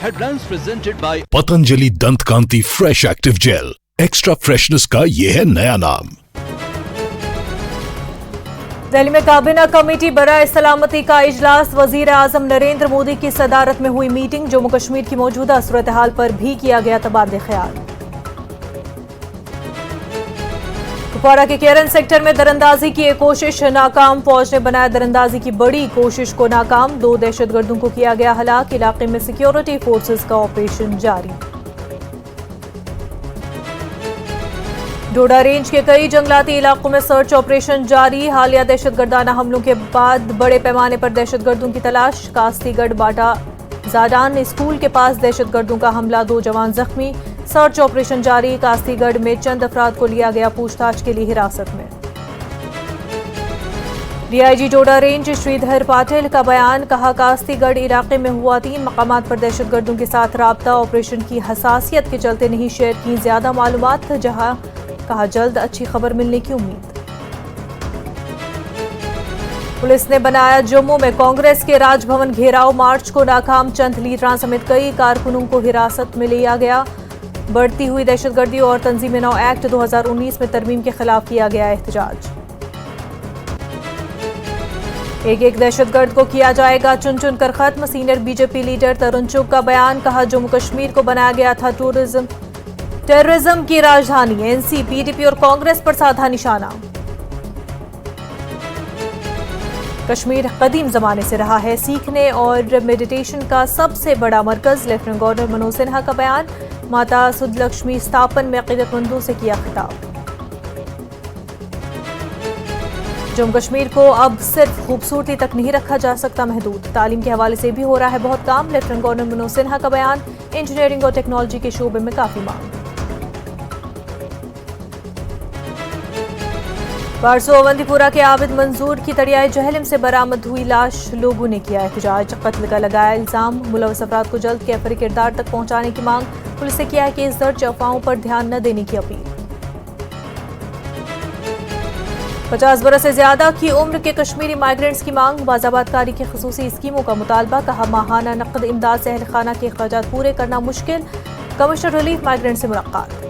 Headlines presented by Patanjali Dant Kanti fresh active gel. Extra freshness का ये है नया नाम। दिल्ली में काबीना कमेटी बराए सलामती का इजलास। वजीर आजम नरेंद्र मोदी की सदारत में हुई मीटिंग। जम्मू कश्मीर की मौजूदा सूरत हाल पर भी किया गया तबादले ख्याल। कुपवाड़ा के केरन सेक्टर में दरअंदाजी की एक कोशिश नाकाम। फौज ने बनाया दरअंदाजी की बड़ी कोशिश को नाकाम। 2 दहशतगर्दों को किया गया हलाक। इलाके में सिक्योरिटी फोर्सेस का ऑपरेशन जारी। डोडा रेंज के कई जंगलाती इलाकों में सर्च ऑपरेशन जारी। हालिया दहशतगर्दाना हमलों के बाद बड़े पैमाने पर दहशतगर्दों की तलाश। कास्तीगढ़ बाटा जाडान स्कूल के पास दहशतगर्दों का हमला, 2 जवान जख्मी। सर्च ऑपरेशन जारी। कास्तीगढ़ में चंद अफराद को लिया गया पूछताछ के लिए हिरासत में। डीआईजी डोडा रेंज श्रीधर पाटिल का बयान। कहा, कास्तीगढ़ इलाके में हुआ 3 मकामात पर दहशतगर्दों के साथ राब्ता। ऑपरेशन की हसासियत के चलते नहीं शेयर की ज्यादा मालूमात। जहां कहा, जल्द अच्छी खबर मिलने की उम्मीद। पुलिस ने बनाया जम्मू में कांग्रेस के राजभवन घेराव। मार्च को नाकाम। चंद लीडरान समेत कई कारकुनों को हिरासत में लिया गया। बढ़ती हुई दहशतगर्दी और तंजीम नौ एक्ट 2019 में तरमीम के खिलाफ किया गया एहतजाज। एक दहशतगर्द को किया जाएगा चुन चुन कर खत्म। सीनियर बीजेपी लीडर तरुण चुग का बयान। कहा, जम्मू कश्मीर को बनाया गया था टेररिज्म की राजधानी। एनसी, पीडीपी और कांग्रेस पर साधा निशाना। कश्मीर कदीम जमाने से रहा है सीखने और मेडिटेशन का सबसे बड़ा मरकज। लेफ्टिनेंट गवर्नर मनोज सिन्हा का बयान। माता सुदलक्ष्मी स्थापन में अकीदतमंदों से किया खिताब। जम्मू कश्मीर को अब सिर्फ खूबसूरती तक नहीं रखा जा सकता महदूद। तालीम के हवाले से भी हो रहा है बहुत काम। लेफ्टिनेंट गवर्नर मनोज सिन्हा का बयान। इंजीनियरिंग और टेक्नोलॉजी के शोबे में काफी मांग। बारसो अवंतीपुरा के आबिद मंजूर की तड़ियाए जहलम से बरामद हुई लाश। लोगों ने किया एहतजाज। कत्ल का लगाया इल्जाम। मुलव्वस अफराद को जल्द कैफरी किरदार तक पहुंचाने की मांग। पुलिस ने किया है केस दर्ज। अफवाहों पर ध्यान न देने की अपील। 50 बरस से ज्यादा की उम्र के कश्मीरी माइग्रेंट्स की मांग। बाज़ाबातकारी की खसूसी स्कीमों का मुतालबा। कहा, माहाना नकद इमदाद से अहल खाना के अखराजात पूरे करना मुश्किल। कमिश्नर रिलीफ माइग्रेंट से मुलाकात।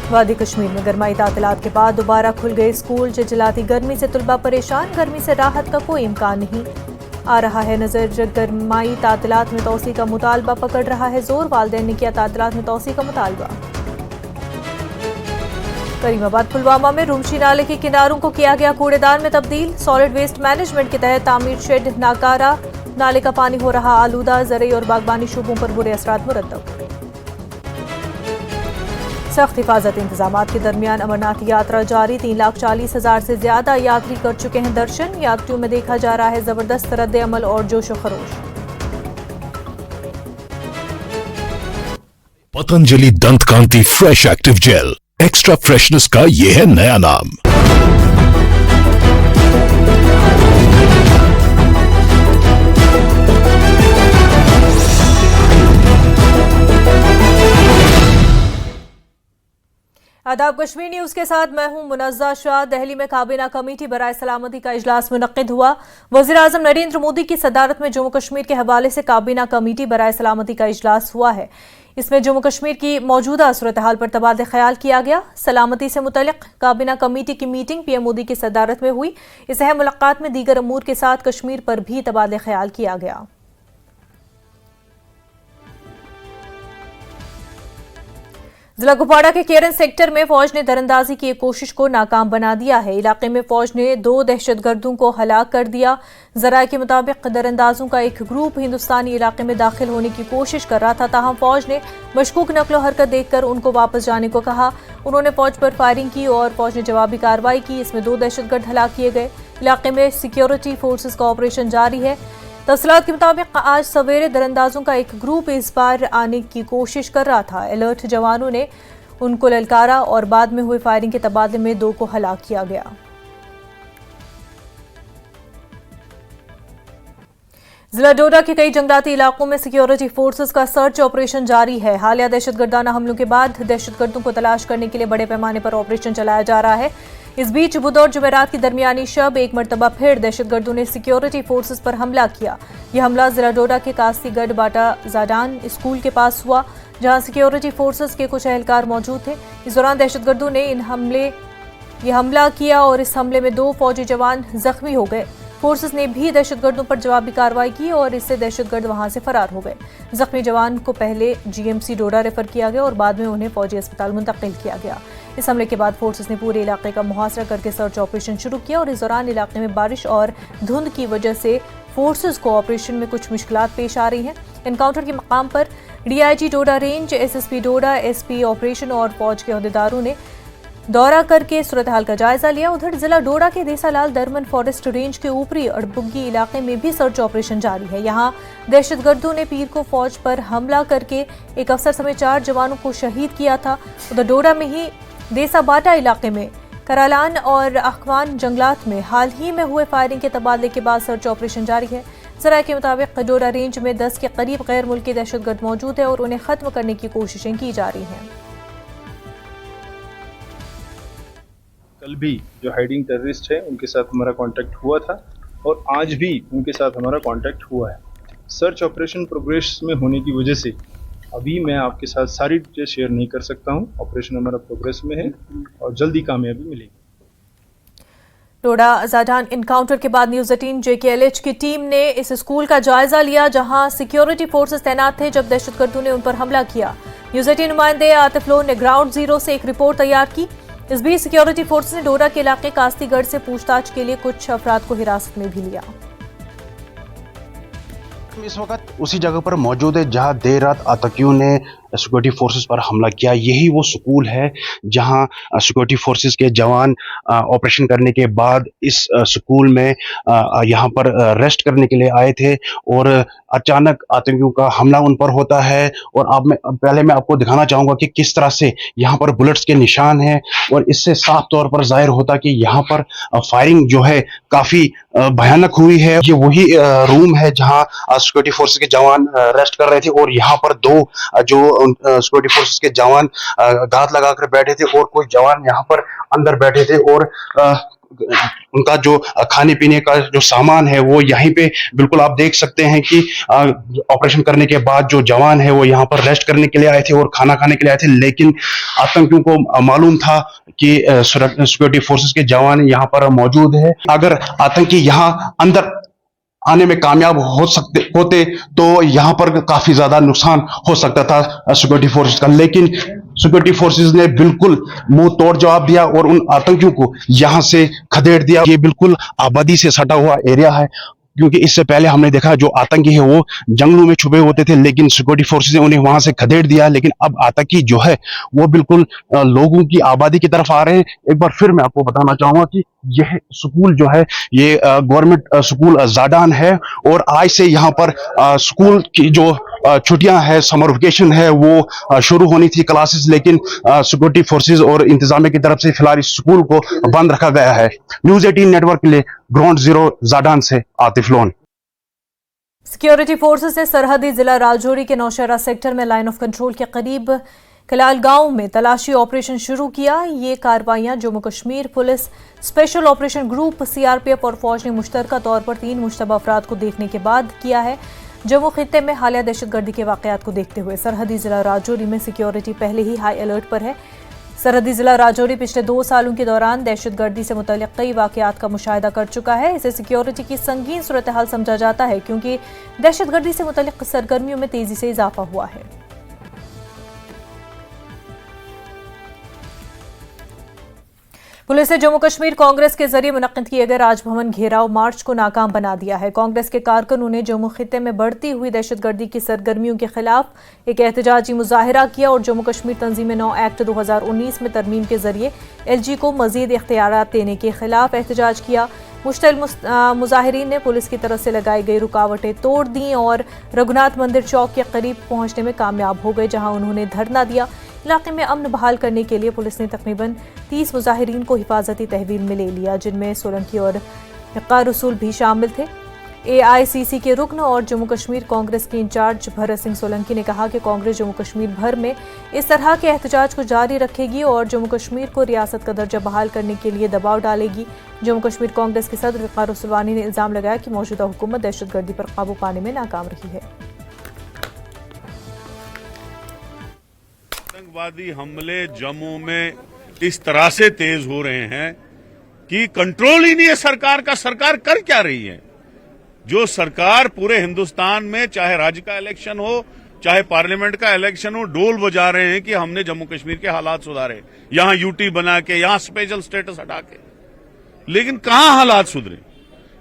वादी कश्मीर में गरमाई तातीलात के बाद दोबारा खुल गए स्कूल। चिलचिलाती गर्मी से तुलबा परेशान। गर्मी से राहत का कोई इम्कान नहीं आ रहा है नजर। गरमाई तातीलात में तौसी का मुतालबा पकड़ रहा है जोर। वालिदैन ने किया तातीलात में तौसी का मुतालबा। करीमाबाद पुलवामा में रूमशी नाले के किनारों को किया गया कूड़ेदान में तब्दील। सॉलिड वेस्ट मैनेजमेंट के तहत तामीर शेड नाकारा। नाले का पानी हो रहा आलूदा। ज़रई और बागबानी शोबों पर बुरे असरात मुरतब। सख्त हिफाजत इंतजामात के दरमियान अमरनाथ यात्रा जारी। 3,40,000 से ज्यादा यात्री कर चुके हैं दर्शन। यात्रियों में देखा जा रहा है जबरदस्त रद्द अमल और जोशो खरोश। Patanjali Dant Kanti fresh active gel. Extra freshness का ये है नया नाम। आदाब, कश्मीर न्यूज के साथ मैं हूं मुनज़्ज़ा शाह। दिल्ली में काबीना कमेटी बराए सलामती का इजलास मुनक्किद हुआ। वज़ीर आज़म नरेंद्र मोदी की सदारत में जम्मू कश्मीर के हवाले से काबीना कमेटी बराए सलामती का इजलास हुआ है। इसमें जम्मू कश्मीर की मौजूदा सूरत हाल पर तबादले ख्याल किया गया। सलामती से मुतल्लिक काबीना कमेटी की मीटिंग पीएम मोदी की सदारत में हुई। इस अहम मुलाकात में दीगर अमूर के साथ कश्मीर पर भी तबादले ख्याल किया गया। जिला कुपवाड़ा के केरन सेक्टर में फौज ने दरअंदाजी की एक कोशिश को नाकाम बना दिया है। इलाके में फौज ने 2 दहशतगर्दों को हलाक कर दिया। जराये के मुताबिक दरअंदाजों का एक ग्रुप हिंदुस्तानी इलाके में दाखिल होने की कोशिश कर रहा था। ताहम फौज ने मशकूक नकलो हरकत देखकर उनको वापस जाने को कहा। उन्होंने फौज पर फायरिंग की और फौज ने जवाबी कार्रवाई की। इसमें 2 दहशतगर्द हलाक किए गए। इलाके में सिक्योरिटी फोर्सेस का ऑपरेशन जारी है। तफसीलात के मुताबिक आज सवेरे दरअंदाजों का एक ग्रुप इस बार आने की कोशिश कर रहा था। अलर्ट जवानों ने उनको ललकारा और बाद में हुई फायरिंग के तबादले में 2 को हलाक किया गया। जिला डोडा के कई जंगलाती इलाकों में सिक्योरिटी फोर्सेस का सर्च ऑपरेशन जारी है। हालिया दहशतगर्दाना हमलों के बाद दहशतगर्दों को तलाश करने के लिए बड़े पैमाने पर ऑपरेशन चलाया जा रहा है। इस बीच बुध और जुमेरात की दरमियानी शब एक मरतबा फिर दहशतगर्दों ने सिक्योरिटी फोर्सेस पर हमला किया। यह हमला जिला डोडा के कास्तीगढ़ बाटा जाडान स्कूल के पास हुआ, जहां सिक्योरिटी फोर्सेस के कुछ एहलकार मौजूद थे। इस दौरान दहशतगर्दों ने हमला किया और इस हमले में 2 फौजी जवान जख्मी हो गए। फोर्सेस ने भी दहशतगर्दों पर जवाबी कार्रवाई की और इससे दहशतगर्द वहां से फरार हो गए। जख्मी जवान को पहले जीएमसी डोडा रेफर किया गया और बाद में उन्हें फौजी अस्पताल मुंतकिल किया गया। इस हमले के बाद फोर्सेस ने पूरे इलाके का मुहासरा करके सर्च ऑपरेशन शुरू किया और इस दौरान इलाके में बारिश और धुंध की वजह से फोर्सेस को ऑपरेशन में कुछ मुश्किलात पेश आ रही हैं। एनकाउंटर के मकाम पर डीआईजी डोडा रेंज, एसएसपी डोडा, एसपी ऑपरेशन और फौज के अहदेदारों ने दौरा करके सूरत हाल का जायजा लिया। उधर जिला डोडा के देसालाल दरमन फॉरेस्ट रेंज के ऊपरी अड़बुग्गी इलाके में भी सर्च ऑपरेशन जारी है। यहाँ दहशतगर्दों ने पीर को फौज पर हमला करके एक अफसर समेत 4 जवानों को शहीद किया था। उधर डोडा में ही देसा बाटा इलाके में करालान और अखवान जंगलात में हाल ही में हुए फायरिंग के तबादले के बाद सर्च ऑपरेशन जारी है। जराये के मुताबिक डोडा रेंज में 10 के करीब गैर मुल्की दहशतगर्द मौजूद है और उन्हें खत्म करने की कोशिशें की जा रही हैं। कल भी जो हाइडिंग टेररिस्ट है उनके साथ हमारा कांटेक्ट हुआ था और आज भी उनके साथ हमारा कांटेक्ट हुआ है। सर्च ऑपरेशन प्रोग्रेस में होने की वजह से अभी मैं आपके साथ सारी डिटेल शेयर नहीं कर सकता हूं। ऑपरेशन हमारा प्रोग्रेस में है और जल्दी कामयाबी मिलेगी। डोडा जाडान एनकाउंटर के बाद न्यूज 18 JKLH की टीम ने इस स्कूल का जायजा लिया, जहां सिक्योरिटी फोर्सेस तैनात थे जब दहशतगर्दों ने उन पर हमला किया। न्यूज 18 नुमाइंदे आतिफ लोन ने ग्राउंड जीरो से एक रिपोर्ट तैयार की। इस बीच सिक्योरिटी फोर्सेस ने डोडा के इलाके कास्तीगढ़ से पूछताछ के लिए कुछ अफराद को हिरासत में भी लिया। इस वक्त उसी जगह पर मौजूद है जहां देर रात आतंकियों ने सिक्योरिटी फोर्सेस पर हमला किया। यही वो स्कूल है जहां सिक्योरिटी फोर्सेस के जवान ऑपरेशन करने के बाद इस स्कूल में यहां पर रेस्ट करने के लिए आए थे और अचानक आतंकियों का हमला उन पर होता है। और पहले मैं आपको दिखाना चाहूंगा कि किस तरह से यहां पर बुलेट्स के निशान हैं और इससे साफ तौर पर जाहिर होता कि यहां पर फायरिंग जो है काफी भयानक हुई है। ये वही रूम है जहां सिक्योरिटी फोर्सेस के जवान रेस्ट कर रहे थे और यहाँ पर 2 जो सिक्योरिटी फोर्सेस के जवान घात लगाकर बैठे थे और कोई जवान यहाँ पर अंदर बैठे थे और उनका जो खाने पीने का जो सामान है वो यहीं पे बिल्कुल आप देख सकते हैं कि ऑपरेशन करने के बाद जो जवान है वो यहाँ पर रेस्ट करने के लिए आए थे और खाना खाने के लिए आए थे। लेकिन आतंकियों को मालूम था कि सिक्योरिटी फोर्सेस के जवान यहाँ पर मौजूद है। अगर आतंकी यहाँ अंदर आने में कामयाब होते तो यहाँ पर काफी ज्यादा नुकसान हो सकता था सिक्योरिटी फोर्सेस का। लेकिन सिक्योरिटी फोर्सेस ने बिल्कुल मुंह तोड़ जवाब दिया और उन आतंकियों को यहां से खदेड़ दिया। ये बिल्कुल आबादी से सटा हुआ एरिया है, क्योंकि इससे पहले हमने देखा जो आतंकी है वो जंगलों में छुपे होते थे, लेकिन सिक्योरिटी फोर्सेस ने उन्हें वहां से खदेड़ दिया। लेकिन अब आतंकी जो है वो बिल्कुल लोगों की आबादी की तरफ आ रहे हैं। एक बार फिर मैं आपको बताना चाहूंगा कि यह स्कूल जो है ये गवर्नमेंट स्कूल जाडान है और आज से यहाँ पर स्कूल की जो छुट्टियां है, समर वेकेशन है, वो शुरू होनी थी क्लासेस, लेकिन सिक्योरिटी फोर्सेस और इंतजामिया की तरफ से फिलहाल इस स्कूल को बंद रखा गया है। न्यूज 18 नेटवर्क के लिए ग्राउंड जीरो जाडान से आतिफ लोन। सिक्योरिटी फोर्सेस ने सरहदी जिला राजौरी के नौशहरा सेक्टर में लाइन ऑफ कंट्रोल के करीब कलाल गांव में तलाशी ऑपरेशन शुरू किया। ये कार्रवाइयां Jammu Kashmir police special operation group CRPF और फौज ने मुश्तरका तौर पर 3 मुश्तबा अफराद को देखने के बाद किया है। जम्मू खित्ते में हालिया दहशतगर्दी के वाकयात को देखते हुए सरहदी जिला राजौरी में सिक्योरिटी पहले ही हाई अलर्ट पर है। सरहदी जिला राजौरी पिछले 2 सालों के दौरान दहशतगर्दी से मुतल्लिक कई वाकयात का मुशाहिदा कर चुका है। इसे सिक्योरिटी की संगीन सूरत हाल समझा जाता है, क्योंकि दहशतगर्दी से मुतल्लिक सरगर्मियों में तेजी से इजाफा हुआ है। पुलिस ने जम्मू कश्मीर कांग्रेस के जरिए मुनक्किद किए गए राजभवन घेराव मार्च को नाकाम बना दिया है। कांग्रेस के कारकुनों ने जम्मू खित्ते में बढ़ती हुई दहशतगर्दी की सरगर्मियों के खिलाफ एक एहतजाजी मुजाहिरा किया और जम्मू कश्मीर तंजीम 9 एक्ट 2019 में तरमीम के जरिए LG को मजीद इख्तियारात देने के खिलाफ एहतजाज किया। मुश्तिल मुजाहिरीन ने पुलिस की तरफ से लगाई गई रुकावटें तोड़ दी और रघुनाथ मंदिर चौक के करीब पहुंचने में कामयाब हो गए, जहां उन्होंने धरना दिया। इलाके में अमन बहाल करने के लिए पुलिस ने तकरीबन 30 मुजाहिरीन को हिफाजती तहवील में ले लिया, जिनमें सोलंकी और इक्का रसूल भी शामिल थे। एआईसीसी के रुकन और जम्मू कश्मीर कांग्रेस के इंचार्ज भरत सिंह सोलंकी ने कहा कि कांग्रेस जम्मू कश्मीर भर में इस तरह के एहतजाज को जारी रखेगी और जम्मू कश्मीर को रियासत का दर्जा बहाल करने के लिए दबाव डालेगी। जम्मू कश्मीर कांग्रेस के सदर वक़ार उस्मानी ने इल्जाम लगाया कि मौजूदा हुकूमत दहशतगर्दी पर काबू पाने में नाकाम रही है। आतंकवादी हमले जम्मू में इस तरह से तेज हो रहे हैं कि कंट्रोल ही नहीं है सरकार का। सरकार कर क्या रही है? जो सरकार पूरे हिंदुस्तान में चाहे राज्य का इलेक्शन हो चाहे पार्लियामेंट का इलेक्शन हो, डोल बजा रहे हैं कि हमने जम्मू कश्मीर के हालात सुधारे, यहां यूटी बना के, यहां स्पेशल स्टेटस हटा के। लेकिन कहां हालात सुधरे?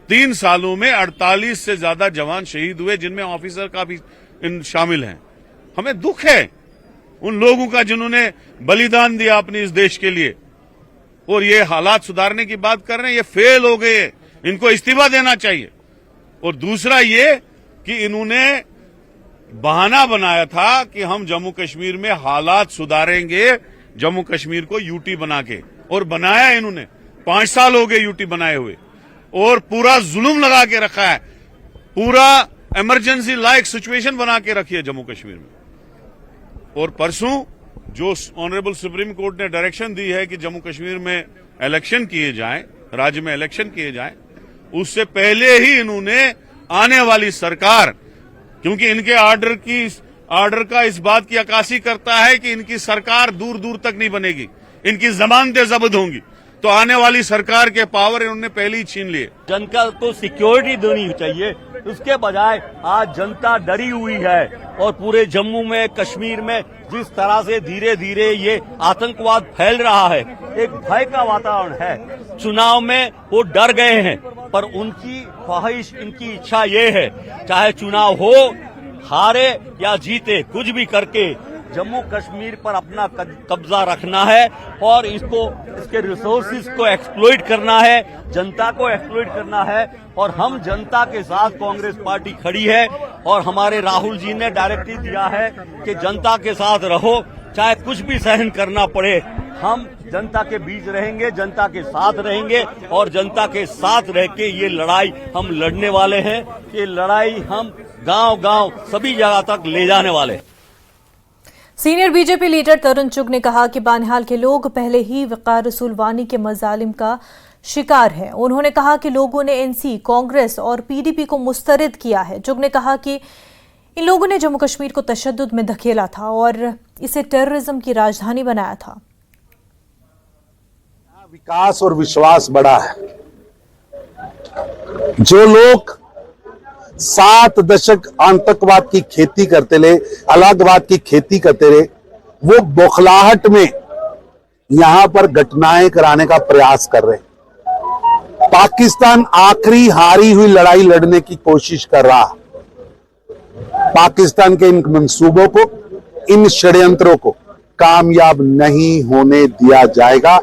3 सालों में 48 से ज्यादा जवान शहीद हुए, जिनमें ऑफिसर का भी शामिल हैं। हमें दुख है उन लोगों का जिन्होंने बलिदान दिया अपने इस देश के लिए, और ये हालात सुधारने की बात कर रहे हैं। ये फेल हो गए, इनको इस्तीफा देना चाहिए। और दूसरा ये कि इन्होंने बहाना बनाया था कि हम जम्मू कश्मीर में हालात सुधारेंगे जम्मू कश्मीर को यूटी बना के, और बनाया इन्होंने। 5 साल हो गए यूटी बनाए हुए, और पूरा जुल्म लगा के रखा है, पूरा इमरजेंसी लाइक सिचुएशन बना के रखी है जम्मू कश्मीर में। और परसों जो ऑनरेबल सुप्रीम कोर्ट ने डायरेक्शन दी है कि जम्मू कश्मीर में इलेक्शन किए जाएं, राज्य में इलेक्शन किए जाएं, उससे पहले ही इन्होंने आने वाली सरकार, क्योंकि इनके आर्डर का इस बात की अक्कासी करता है कि इनकी सरकार दूर दूर तक नहीं बनेगी, इनकी जमानतें जब्त होंगी, तो आने वाली सरकार के पावर इन्होंने पहले ही छीन लिए। जनता को सिक्योरिटी देनी चाहिए, उसके बजाय आज जनता डरी हुई है। और पूरे जम्मू में, कश्मीर में जिस तरह से धीरे धीरे ये आतंकवाद फैल रहा है, एक भय का वातावरण है। चुनाव में वो डर गए हैं, पर उनकी ख्वाहिश, इनकी इच्छा ये है, चाहे चुनाव हो, हारे या जीते, कुछ भी करके जम्मू कश्मीर पर अपना कब्जा रखना है और इसके रिसोर्सेज को एक्सप्लॉइट करना है, जनता को एक्सप्लॉइट करना है। और हम जनता के साथ कांग्रेस पार्टी खड़ी है, और हमारे राहुल जी ने डायरेक्टिव दिया है कि जनता के साथ रहो, चाहे कुछ भी सहन करना पड़े, हम जनता के बीच रहेंगे, जनता के साथ रहेंगे, और जनता के साथ रह के ये लड़ाई हम लड़ने वाले हैं। ये लड़ाई हम गांव-गांव सभी जगह तक ले जाने वाले हैं। सीनियर बीजेपी लीडर तरुण चुग ने कहा कि बानिहाल के लोग पहले ही वक़ार रसूलवानी के मजालिम का शिकार हैं। उन्होंने कहा कि लोगों ने एनसी, कांग्रेस और पीडीपी को मुस्तरद किया है। चुग ने कहा कि इन लोगों ने जम्मू कश्मीर को तशद्दुद में धकेला था और इसे टेररिज्म की राजधानी बनाया था। विकास और विश्वास बढ़ा है। जो लोग 7 दशक आतंकवाद की खेती करते रहे, अलगाववाद की खेती करते रहे, वो बौखलाहट में यहां पर घटनाएं कराने का प्रयास कर रहे हैं। पाकिस्तान आखिरी हारी हुई लड़ाई लड़ने की कोशिश कर रहा है। पाकिस्तान के इन मंसूबों को, इन षड्यंत्रों को कामयाब नहीं होने दिया जाएगा।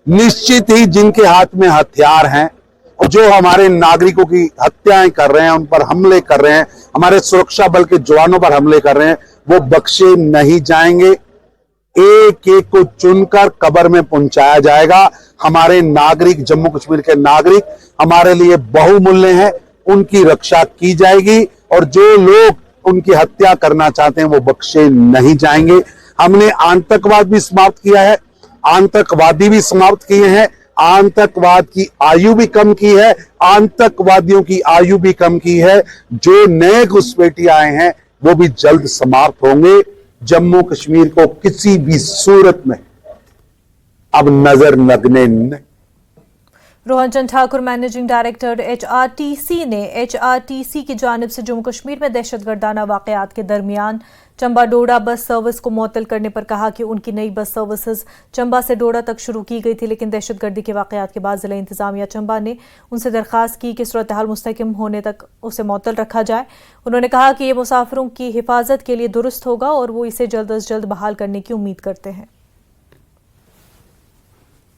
निश्चित ही जिनके हाथ में हथियार हैं और जो हमारे नागरिकों की हत्याएं कर रहे हैं, उन पर हमले कर रहे हैं, हमारे सुरक्षा बल के जवानों पर हमले कर रहे हैं, वो बख्शे नहीं जाएंगे। एक एक को चुनकर कब्र में पहुंचाया जाएगा। हमारे नागरिक, जम्मू कश्मीर के नागरिक हमारे लिए बहुमूल्य हैं, उनकी रक्षा की जाएगी, और जो लोग उनकी हत्या करना चाहते हैं वो बख्शे नहीं जाएंगे। हमने आतंकवाद भी समाप्त किया है, आतंकवादी भी समाप्त किए हैं, आतंकवाद की आयु भी कम की है, आतंकवादियों की आयु भी कम की है। जो नए घुसपैठी आए हैं वो भी जल्द समाप्त होंगे। जम्मू कश्मीर को किसी भी सूरत में अब नजर लगने नहीं। Rohan Chand Thakur, managing director HRTC, ने एचआरटीसी की जानिब से जम्मू कश्मीर में दहशतगर्दाना वाकयात के दरमियान चंबा डोडा बस सर्विस को मुअत्तल करने पर कहा कि उनकी नई बस सर्विसेज चंबा से डोडा तक शुरू की गई थी, लेकिन दहशतगर्दी के वाकयात के बाद जिला इंतजामिया चंबा ने उनसे दरखास्त की कि सूरत हाल मुस्तहकम होने तक उसे मुअत्तल रखा जाए। उन्होंने कहा कि ये मुसाफिरों की हिफाजत के लिए दुरुस्त होगा और वो इसे जल्द अज जल्द बहाल करने की उम्मीद करते हैं।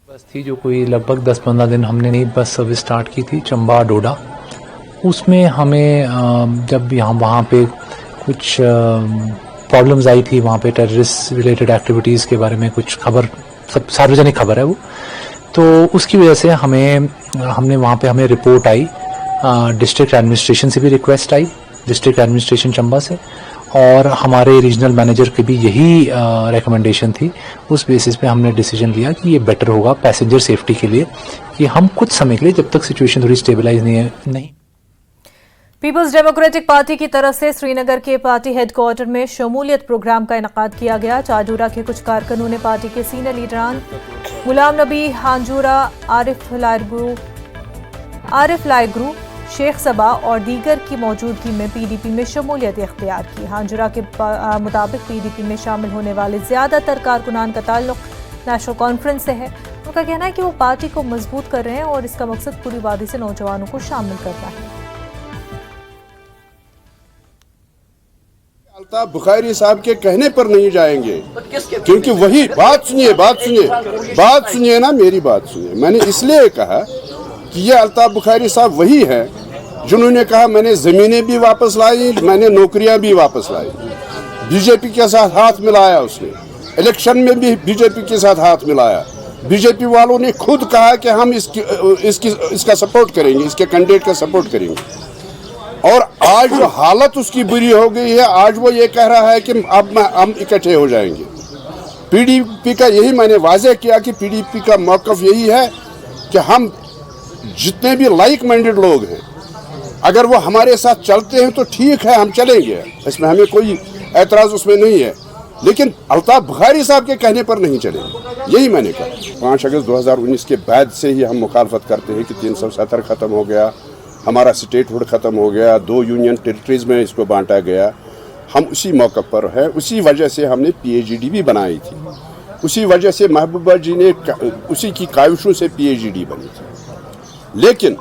बस थी जो कोई लगभग 10-15 दिन हमने नई बस सर्विस स्टार्ट की थी चंबा डोडा। उसमें हमें जब वहाँ पे कुछ प्रॉब्लम्स आई थी, वहाँ पे टेररिस्ट रिलेटेड एक्टिविटीज़ के बारे में कुछ खबर, सब सार्वजनिक खबर है वो, तो उसकी वजह से हमने वहाँ पे हमें रिपोर्ट आई डिस्ट्रिक्ट एडमिनिस्ट्रेशन से भी रिक्वेस्ट आई, डिस्ट्रिक्ट एडमिनिस्ट्रेशन चंबा से, और हमारे रीजनल मैनेजर की भी यही रिकमेंडेशन थी। उस बेसिस पे हमने डिसीजन लिया कि ये बेटर होगा पैसेंजर सेफ्टी के लिए कि हम कुछ समय के लिए, जब तक सिचुएशन थोड़ी स्टेबलाइज नहीं। पीपल्स डेमोक्रेटिक पार्टी की तरफ से श्रीनगर के पार्टी हेडक्वार्टर में शमूलियत प्रोग्राम का इनेकाद किया गया। चाजूरा के कुछ कारकुनों ने पार्टी के सीनियर लीडरान गुलाम नबी हांजूरा, आरिफ लाइग्रू, शेख सबा और दीगर की मौजूदगी में पीडीपी में शमूलियत इख्तियार की। हांजुरा के मुताबिक पीडीपी में शामिल होने वाले ज्यादातर कारकुनान का ताल्लुक नेशनल कॉन्फ्रेंस से है। उनका कहना है कि वो पार्टी को मजबूत कर रहे हैं और इसका मकसद पूरी वादी से नौजवानों को शामिल करना है। अल्ताफ बुखारी साहब के कहने पर नहीं जाएंगे, क्योंकि वही बात सुनिए ना, मेरी बात सुनिए। मैंने इसलिए कहा कि ये अल्ताफ बुखारी साहब वही है जिन्होंने कहा मैंने जमीनें भी वापस लाई, मैंने नौकरियां भी वापस लाई। बीजेपी के साथ हाथ मिलाया उसने, इलेक्शन में भी बीजेपी के साथ हाथ मिलाया। बीजेपी वालों ने खुद कहा कि हम इसका सपोर्ट करेंगे, इसके कैंडिडेट का सपोर्ट करेंगे। और आज जो हालत उसकी बुरी हो गई है, आज वो ये कह रहा है कि अब हम इकट्ठे हो जाएंगे। पीडीपी का यही मैंने वाज़ेह किया कि पीडीपी का मौक़िफ़ यही है कि हम जितने भी लाइक माइंडेड लोग हैं, अगर वो हमारे साथ चलते हैं तो ठीक है, हम चलेंगे, इसमें हमें कोई एतराज़ उसमें नहीं है, लेकिन अल्ताफ बुखारी साहब के कहने पर नहीं चलेंगे। यही मैंने कहा। 5 अगस्त 2019 के बाद से ही हम मुखालफत करते हैं कि 370 ख़त्म हो गया, हमारा स्टेटहुड ख़त्म हो गया, 2 यूनियन टेरिटरीज़ में इसको बांटा गया। हम उसी मौक़े पर हैं, उसी वजह से हमने PAGD भी बनाई थी, उसी वजह से महबूबा जी ने उसी की काविशों से PAGD बनी थी। लेकिन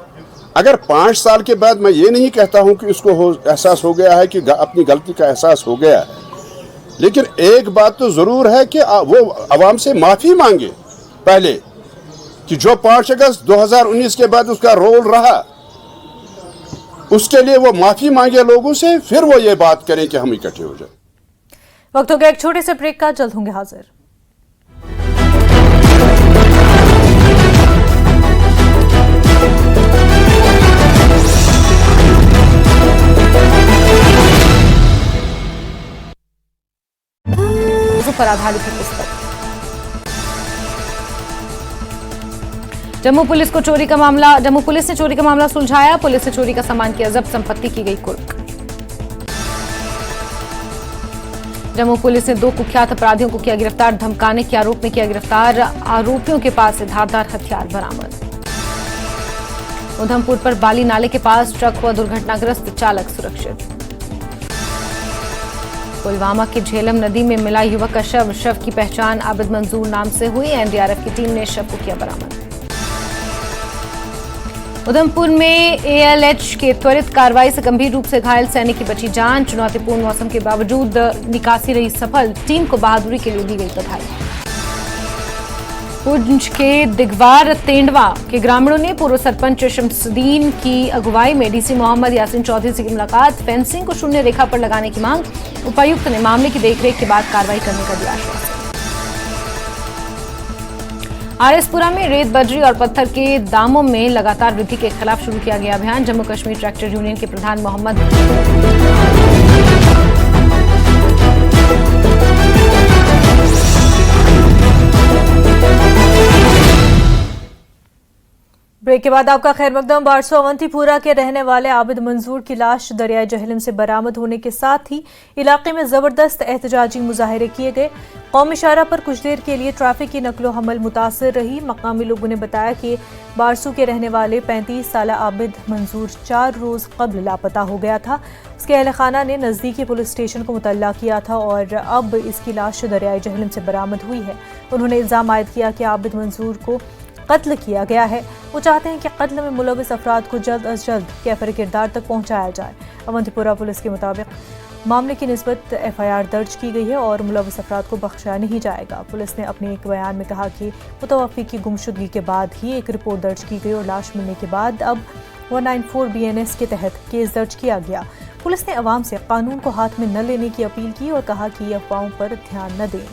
अगर 5 साल के बाद मैं ये नहीं कहता हूं कि उसको एहसास हो गया है कि अपनी गलती का एहसास हो गया है, लेकिन एक बात तो ज़रूर है कि वो अवाम से माफ़ी मांगे पहले, कि जो 5 अगस्त 2019 के बाद उसका रोल रहा, उसके लिए वो माफ़ी मांगे लोगों से, फिर वो ये बात करें कि हम इकट्ठे हो जाए। वक्त हो गया एक छोटे से ब्रेक का, जल्द होंगे हाजिर। पर आधारित है पुस्तक। जम्मू पुलिस ने चोरी का मामला सुलझाया। पुलिस ने चोरी का सामान किया जब्त, संपत्ति की गई कुर्क। जम्मू पुलिस ने 2 कुख्यात अपराधियों को किया गिरफ्तार, धमकाने के आरोप में किया गिरफ्तार। आरोपियों के पास से धारदार हथियार बरामद। उधमपुर पर बाली नाले के पास ट्रक हुआ दुर्घटनाग्रस्त, चालक सुरक्षित। पुलवामा की झेलम नदी में मिला युवक का शव की पहचान आबिद मंजूर नाम से हुई। एनडीआरएफ की टीम ने शव को किया बरामद। उधमपुर में ALH के त्वरित कार्रवाई से गंभीर रूप से घायल सैनिक की बची जान। चुनौतीपूर्ण मौसम के बावजूद निकासी रही सफल, टीम को बहादुरी के लिए दी गई बधाई। पुंछ के दिगवार तेंडवा के ग्रामीणों ने पूर्व सरपंच शमसुद्दीन की अगुवाई में डीसी मोहम्मद यासीन चौधरी से की मुलाकात। फेंसिंग को शून्य रेखा पर लगाने की मांग। उपायुक्त ने मामले की देखरेख के बाद कार्रवाई करने का दिया आश्वासन। आरएसपुरा में रेत, बजरी और पत्थर के दामों में लगातार वृद्धि के खिलाफ शुरू किया गया अभियान। जम्मू कश्मीर ट्रैक्टर यूनियन के प्रधान मोहम्मद ब्रेक के बाद आपका खैर मकदम। बारसो अवंतीपुरा के रहने वाले आबिद मंजूर की लाश दरियाए जहलम से बरामद होने के साथ ही इलाके में जबरदस्त एहतजाजी मुजाहरे किए गए। कौमी शाहरा पर कुछ देर के लिए ट्रैफिक की नकलो हमल मुतासर रही। मकामी लोगों ने बताया कि बारसो के रहने वाले 35 साल आबिद मंजूर 4 रोज कबल लापता हो गया था। उसके अहल खाना ने नज़दीकी पुलिस स्टेशन को मुतल्ला किया था और अब इसकी लाश दरियाए जहलम से बरामद हुई है। उन्होंने इल्ज़ाम आयद किया कि आबिद मंजूर को कत्ल किया गया है। वो चाहते हैं कि कत्ल में मुलविस अफराद को जल्द अज जल्द कैफर किरदार तक पहुंचाया जाए। अवंतीपुरा पुलिस के मुताबिक मामले की निस्बत FIR दर्ज की गई है और मुलविस अफराद को बख्शा नहीं जाएगा। पुलिस ने अपने एक बयान में कहा कि मुतवफ़्फ़ी की गुमशुदगी के बाद ही एक रिपोर्ट दर्ज की गई और लाश मिलने के बाद अब 194 BNS के तहत केस दर्ज किया गया। पुलिस ने अवाम से कानून को हाथ में न लेने की अपील की और कहा कि अफवाहों पर ध्यान न दें।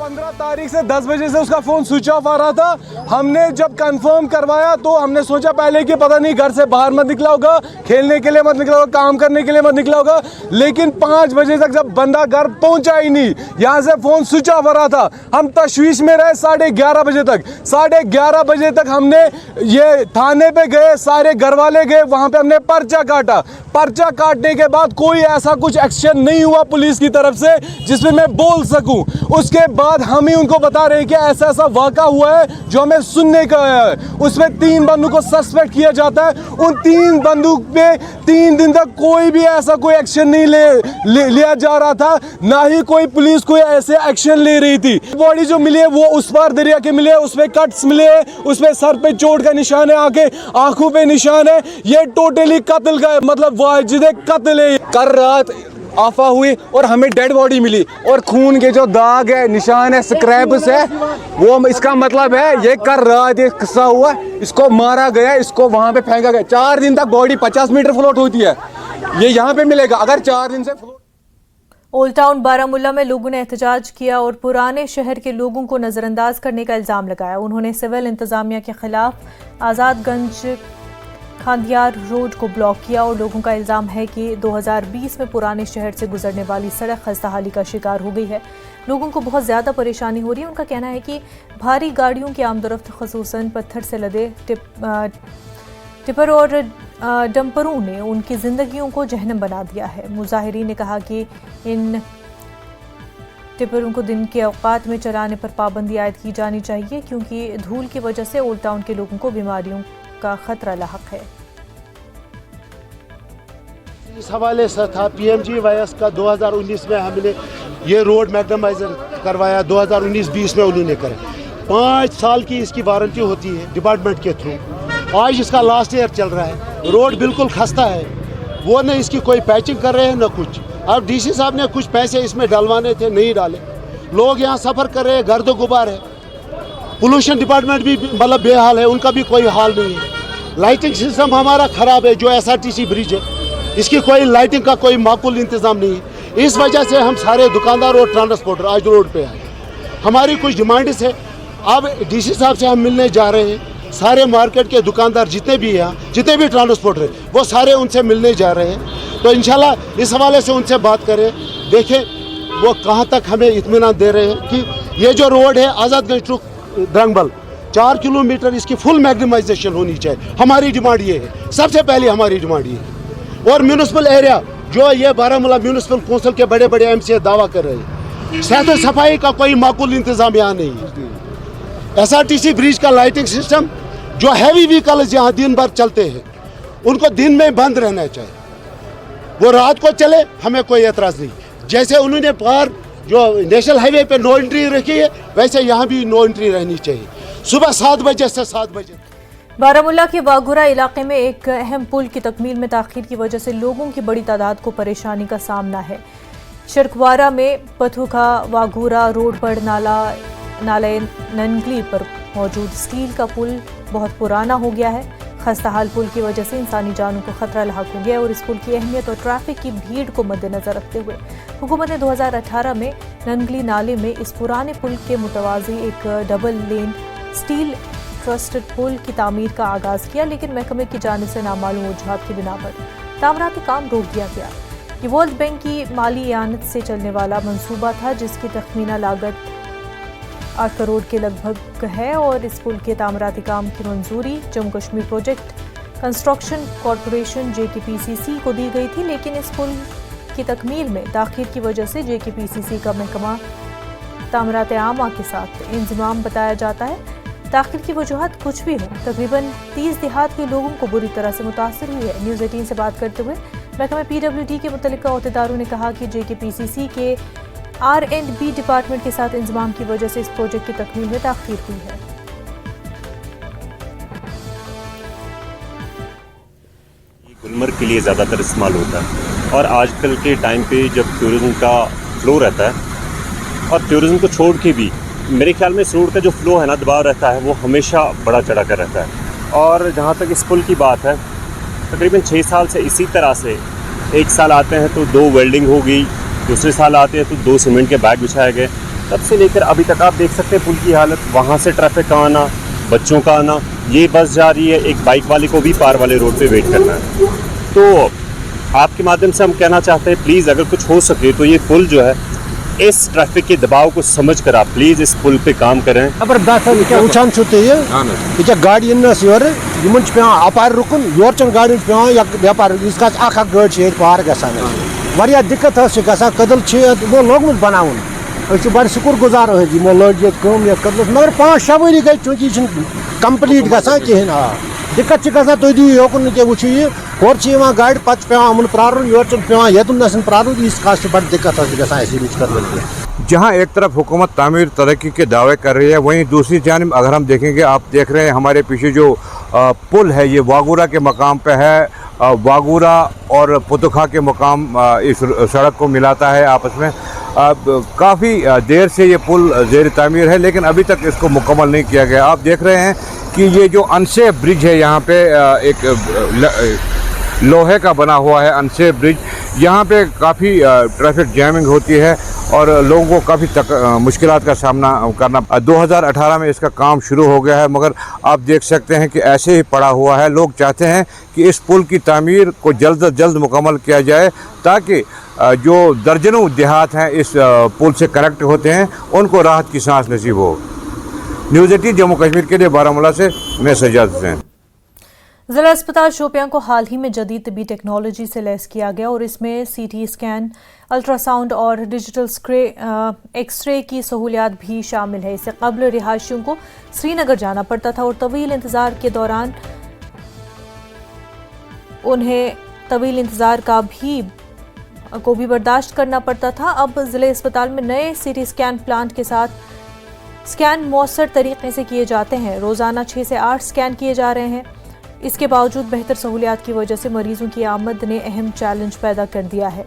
15 तारीख से 10 बजे से उसका फ़ोन स्विच ऑफ आ रहा था। हमने जब कंफर्म करवाया तो हमने सोचा पहले कि पता नहीं घर से बाहर मत निकला होगा, खेलने के लिए मत निकला होगा, काम करने के लिए मत निकला होगा। लेकिन 5 बजे तक जब बंदा घर पहुंचा ही नहीं, यहाँ से फ़ोन स्विच ऑफ आ रहा था। हम तशवीश में रहे 11:30 बजे तक। 11:30 बजे तक हमने ये थाने पे गए, सारे घर वाले गए, वहाँ पे हमने पर्चा काटा। पर्चा काटने के बाद कोई ऐसा कुछ एक्शन नहीं हुआ पुलिस की तरफ से जिसमें मैं बोल सकूं। उसके बाद हम ही उनको बता रहे हैं कि ऐसा ऐसा वाक़ा हुआ है जो हमें सुनने का है। उसमें 3 बंदूक को सस्पेक्ट किया जाता है। उन 3 बंदूक पे 3 दिन तक कोई भी ऐसा कोई एक्शन नहीं लिया जा रहा था, ना ही कोई पुलिस कोई ऐसे एक्शन ले रही थी। बॉडी जो मिली है वो उस पार दरिया के मिले, उसमें कट्स मिले, उसमें सर पे चोट का निशान है, आगे आंखों पे निशान है। ये टोटली कत्ल का मतलब वाजिद कत्ल है। कर रात आफा हुई और हमें डेड बॉडी मिली और खून के जो दाग है, निशान है, स्क्रैप्स है, वो इसका मतलब है ये कर रात ये किस्सा हुआ, इसको मारा गया, इसको वहां पे फेंका गया। 4 दिन तक बॉडी 50 मीटर फ्लोट होती है, ये यहाँ पे मिलेगा अगर 4 दिन से फ्लोट। ओल्ड टाउन बारामुल्ला में लोगों ने एहतजाज किया और पुराने शहर के लोगों को नज़रअंदाज करने का इल्ज़ाम लगाया। उन्होंने सिविल इंतज़ामिया के खिलाफ आज़ादगंज खांदियार रोड को ब्लॉक किया और लोगों का इल्ज़ाम है कि 2020 में पुराने शहर से गुजरने वाली सड़क खस्ताहाली का शिकार हो गई है। लोगों को बहुत ज़्यादा परेशानी हो रही है। उनका कहना है कि भारी गाड़ियों की आमदोरफ्त खसूसन पत्थर से लदे टिपर और डंपरों ने उनकी ज़िंदगियों को जहन्नम बना दिया है। मुजाहिरीन ने कहा कि इन टिपरों को दिन के औकात में चलाने पर पाबंदी आयद की जानी चाहिए क्योंकि धूल की वजह से ओल्ड टाउन के लोगों को बीमारियों का खतरा लाहक है। इस हवाले से था PMGYS का 2019 में हमने ये रोड मैग्नेमाइजर करवाया, 2019-20 में उन्होंने करे। 5 साल की इसकी वारंटी होती है डिपार्टमेंट के थ्रू। आज इसका लास्ट ईयर चल रहा है, रोड बिल्कुल खस्ता है, वो न इसकी कोई पैचिंग कर रहे हैं न कुछ। अब DC साहब ने कुछ पैसे इसमें डलवाने थे, नहीं डाले। लोग यहाँ सफ़र कर रहे हैं, गर्द गुबार है। पोल्यूशन डिपार्टमेंट भी मतलब बेहाल है, उनका भी कोई हाल नहीं है। लाइटिंग सिस्टम हमारा ख़राब है, जो SRTC ब्रिज है इसकी कोई लाइटिंग का कोई माकूल इंतज़ाम नहीं है। इस वजह से हम सारे दुकानदार और ट्रांसपोर्टर आज रोड पे आए। हमारी कुछ डिमांड्स है, अब DC साहब से हम मिलने जा रहे हैं। सारे मार्केट के दुकानदार जितने भी हैं, जितने भी ट्रांसपोर्टर हैं, वो सारे उनसे मिलने जा रहे हैं। तो इंशाल्लाह इस हवाले से उनसे बात करें, देखें वो कहाँ तक हमें इत्मीनान दे रहे हैं कि ये जो रोड है आज़ादगंज टू द्रंगबल 4 किलोमीटर इसकी फुल मैग्नेमाइजेशन होनी चाहिए। हमारी डिमांड ये है, सबसे पहले हमारी डिमांड ये है। और म्यूनिसिपल एरिया जो ये बारामूला म्यूनिसिपल कौंसिल के बड़े बड़े MCA दावा कर रहे हैं, सेहत सफाई का कोई माकूल इंतज़ाम यहाँ नहीं है। SRTC ब्रिज का लाइटिंग सिस्टम, जो हैवी व्हीकल्स यहाँ दिन भर चलते हैं उनको दिन में बंद रहना चाहिए, वो रात को चले, हमें कोई एतराज़ नहीं। जैसे उन्होंने पार जो नेशनल हाईवे पे नो एंट्री रखी है, वैसे यहाँ भी नो एंट्री रहनी चाहिए, सुबह 7 बजे से 7 बजे। बारामुल्ला के वाघुरा इलाके में एक अहम पुल की तकमील में ताख़ीर की वजह से लोगों की बड़ी तादाद को परेशानी का सामना है। शर्कवारा में पथुखा वाघुरा रोड पर नाले ननगली पर मौजूद स्टील का पुल बहुत पुराना हो गया है। खस्ताहाल पुल की वजह से इंसानी जानों को खतरा लाहक हो गया और इस पुल की अहमियत और ट्रैफिक की भीड़ को मद्देनजर रखते हुए हुकूमत ने 2018 में ननगली नाले में इस पुराने पुल के मुतवाज़ी एक डबल लेन स्टील ट्रस्टेड पुल की तामीर का आगाज़ किया, लेकिन महकमे की जानिब से नामालूम वजूहात की बिना पर तामीराती काम रोक दिया गया। ये वर्ल्ड बैंक की माली इयानत से चलने वाला मंसूबा था जिसकी तखमीना लागत 8 करोड़ के लगभग है और इस पुल के तामीराती काम की मंजूरी Jammu Kashmir project construction corporation JKPCC को दी गई थी, लेकिन इस पुल की तकमील में ताख़ीर की वजह से JKPCC का महकमा तामीरात आमा के साथ इंतज़ाम बताया जाता है। ताख़ीर की वजूहत कुछ भी हो, तकरीबन 30 देहात के लोगों को बुरी तरह से मुतासर हुई है। न्यूज़ 18 से बात करते हुए महकमा PWD के मुतल्लिका अहदेदारों ने कहा कि JKPCC के R&B डिपार्टमेंट के साथ इंतजाम की वजह से इस प्रोजेक्ट की तकमील में ताख़ीर हुई है। गुलमर्ग के लिए ज़्यादातर इस्तेमाल होता है और आजकल के टाइम पे जब टूरिज़्म का फ्लो रहता है और टूरिज़्म को छोड़ के भी मेरे ख्याल में इस रोड का जो फ्लो है ना, दबाव रहता है, वो हमेशा बड़ा चढ़ा कर रहता है। और जहाँ तक इस पुल की बात है, तकरीबन 6 साल से इसी तरह से एक साल आते हैं तो 2 वेल्डिंग हो गई, दूसरे साल आते हैं तो 2 सीमेंट के बैग बिछाए गए, तब से लेकर अभी तक आप देख सकते हैं पुल की हालत, वहाँ से ट्रैफिक का आना, बच्चों का आना, ये बस जा रही है, एक बाइक वाले को भी पार वाले रोड पे वेट करना है। तो आपके माध्यम से हम कहना चाहते हैं प्लीज़ अगर कुछ हो सके तो ये पुल जो है इस ट्रैफिक के दबाव को समझ कर आप प्लीज़ इस पुल पे काम करें। वुचान ये गाड़ी योर इन अपार रुकन योर गाड़ी पेपार गाड़ी पार ग दिक्कत ग कदल वो लोगमुत बनावन बड़ शुक्र गुजार यमो लग ये कदल मगर 5-6 वरी गई चूंकि कम्प्लीट ग कहें दिक्कत ग तुम दिव योकुन वो होर गाड़ी पे पे प्रारुन योर पे ये प्रारुन इस खास बड़ दिक्कत ग जहाँ एक तरफ हुकूमत तामीर तरक्की के दावे कर रही है, वहीं दूसरी जानिब अगर हम देखेंगे, आप देख रहे हैं हमारे पीछे जो पुल है ये वागूरा के मकाम पे है। वागूरा और पुतुखा के मकाम इस सड़क को मिलाता है आपस में। काफ़ी देर से ये पुल ज़ेर तामीर है लेकिन अभी तक इसको मुकम्मल नहीं किया गया। आप देख रहे हैं कि ये जो अनसेफ ब्रिज है यहाँ पे एक लोहे का बना हुआ है अनसेफ ब्रिज, यहाँ पे काफ़ी ट्रैफिक जैमिंग होती है और लोगों को काफ़ी मुश्किलात का सामना करना। 2018 में इसका काम शुरू हो गया है मगर आप देख सकते हैं कि ऐसे ही पड़ा हुआ है। लोग चाहते हैं कि इस पुल की तामीर को जल्द से जल्द मुकम्मल किया जाए ताकि जो दर्जनों देहात हैं इस पुल से कनेक्ट होते हैं उनको राहत की सांस नसीब हो। न्यूज़ 18 जम्मू कश्मीर के लिए बारामूला से मैं सज्जाद हुसैन। जिला अस्पताल शोपियां को हाल ही में जदीद तबी टेक्नोलॉजी से लैस किया गया और इसमें CT स्कैन, अल्ट्रासाउंड और डिजिटल एक्सरे की सहूलियात भी शामिल है। इससे कबल रिहायशियों को श्रीनगर जाना पड़ता था और तवील इंतज़ार के दौरान उन्हें तवील इंतज़ार को भी बर्दाश्त करना पड़ता था। अब ज़िले अस्पताल में नए CT स्कैन प्लांट के साथ स्कैन मौसर तरीके से किए जाते हैं। रोज़ाना 6 से 8 स्कैन किए जा रहे हैं। इसके बावजूद बेहतर सहूलियात की वजह से मरीजों की आमद ने अहम चैलेंज पैदा कर दिया है।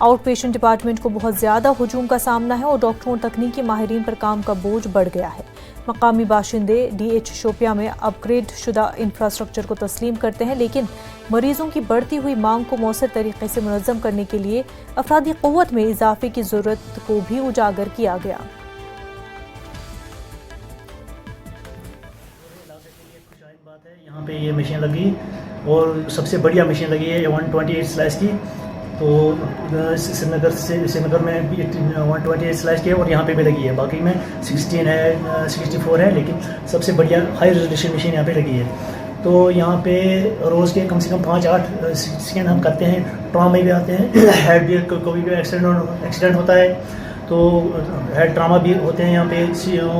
आउट पेशेंट डिपार्टमेंट को बहुत ज़्यादा हुजूम का सामना है और डॉक्टरों और तकनीकी माहिरीन पर काम का बोझ बढ़ गया है। मकामी बाशिंदे DH शोपियां में अपग्रेड शुदा इंफ्रास्ट्रक्चर को तस्लीम करते हैं लेकिन मरीजों की बढ़ती हुई मांग को मौसर तरीके से मुनज़्ज़म करने के लिए अफरादी क़ुव्वत में इजाफे की ज़रूरत को भी उजागर किया गया। यहाँ पे ये मशीन लगी और सबसे बढ़िया मशीन लगी है 128 स्लैश की। तो श्रीनगर में भी 128 स्लैश की है और यहाँ पे भी लगी है। बाकी में 16 है, 64 है, लेकिन सबसे बढ़िया हाई रेजोल्यूशन मशीन यहाँ पे लगी है। तो यहाँ पे रोज़ के कम से कम 5-8 स्कैन हम करते हैं। ट्रॉमा में भी आते हैं, हेड भी कोई भी एक्सीडेंट होता है तो हेड ट्रामा भी होते हैं यहाँ पे,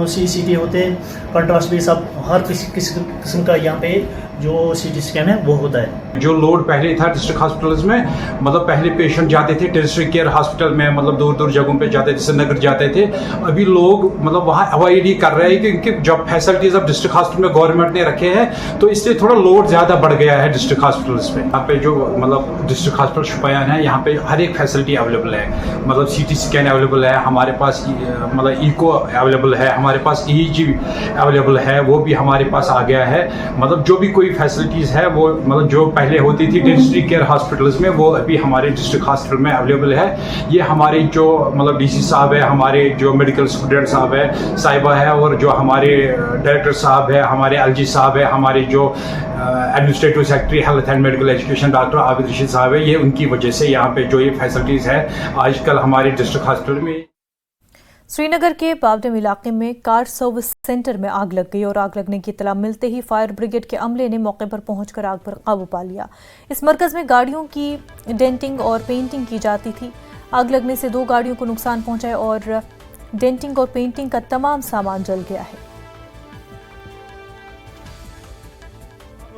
CT होते हैं, कंट्रास्ट भी, सब हर किस्म का यहाँ पे जो CT स्कैन है वो होता है। जो लोड पहले था डिस्ट्रिक्ट हॉस्पिटल्स में, मतलब पहले पेशेंट जाते थे डिस्ट्रिक्ट केयर हॉस्पिटल में, मतलब दूर दूर जगहों पे जाते थे, श्रीनगर जाते थे। अभी लोग मतलब वहाँ अवॉइड ही कर रहे हैं क्योंकि जब फैसिलिटीज अब डिस्ट्रिक्ट हॉस्पिटल में गवर्नमेंट ने रखे हैं तो इसलिए थोड़ा लोड ज़्यादा बढ़ गया है डिस्ट्रिक्ट हॉस्पिटल्स में। यहाँ पे जो मतलब डिस्ट्रिक्ट हॉस्पिटल शोपियां है, यहाँ पे हर एक फैसिलिटी अवेलेबल है। मतलब CT स्कैन अवेलेबल है हमारे पास, मतलब इको अवेलेबल है हमारे पास, EEG अवेलेबल है, वो भी हमारे पास आ गया है। मतलब जो भी कोई फैसिलिटीज़ है वो मतलब जो पहले होती थी डिस्ट्रिक्ट केयर हॉस्पिटल्स में वो अभी हमारे डिस्ट्रिक्ट हॉस्पिटल में अवेलेबल है। ये हमारे जो मतलब DC साहब है, हमारे जो मेडिकल स्टूडेंट साहब है, साहिबा है, और जो हमारे डायरेक्टर साहब है, हमारे LG साहब है, हमारे जो administrative secretary health and medical education doctor Abid Rashid साहब है, ये उनकी वजह से यहाँ पे जो ये फैसिलिटीज़ है आजकल हमारे डिस्ट्रिक्ट हॉस्पिटल में। श्रीनगर के बावडम इलाके में कार सर्विस सेंटर में आग लग गई और आग लगने की इत्तला मिलते ही फायर ब्रिगेड के अमले ने मौके पर पहुंचकर आग पर काबू पा लिया। इस मरकज में गाड़ियों की डेंटिंग और पेंटिंग की जाती थी। आग लगने से 2 गाड़ियों को नुकसान पहुंचा है और डेंटिंग और पेंटिंग का तमाम सामान जल गया है।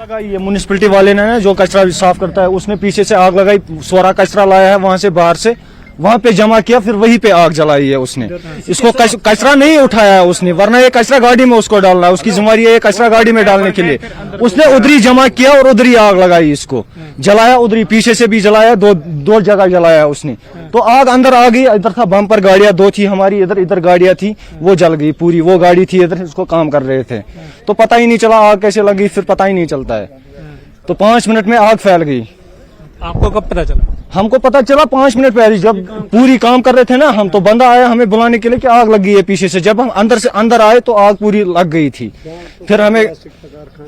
लगाई है म्युनिसिपैलिटी वाले ने, जो कचरा साफ करता है उसने पीछे से आग लगाई, सारा कचरा लाया है वहां से बाहर से, वहां पे जमा किया, फिर वहीं पे आग जलाई है उसने। इसको कचरा नहीं उठाया है उसने, वरना ये कचरा गाड़ी में उसको डालना है, उसकी जिम्मेदारी है ये कचरा गाड़ी में डालने के लिए। उसने उधरी जमा किया और उधरी आग लगाई, इसको जलाया, उधरी पीछे से भी जलाया, दो जगह जलाया उसने। तो आग अंदर आ गई। इधर था बम्पर गाड़ियां 2 थी हमारी, इधर गाड़ियां थी, वो जल गई पूरी। वो गाड़ी थी इधर, इसको काम कर रहे थे तो पता ही नहीं चला आग कैसे लगी, फिर पता ही नहीं चलता है। तो 5 मिनट में आग फैल गई। आपको कब पता चला? हमको पता चला 5 मिनट पहले, जब पूरी काम कर रहे थे ना हम, तो बंदा आया हमें बुलाने के लिए कि आग लग गई है पीछे से। जब हम अंदर आए तो आग पूरी लग गई थी। फिर हमें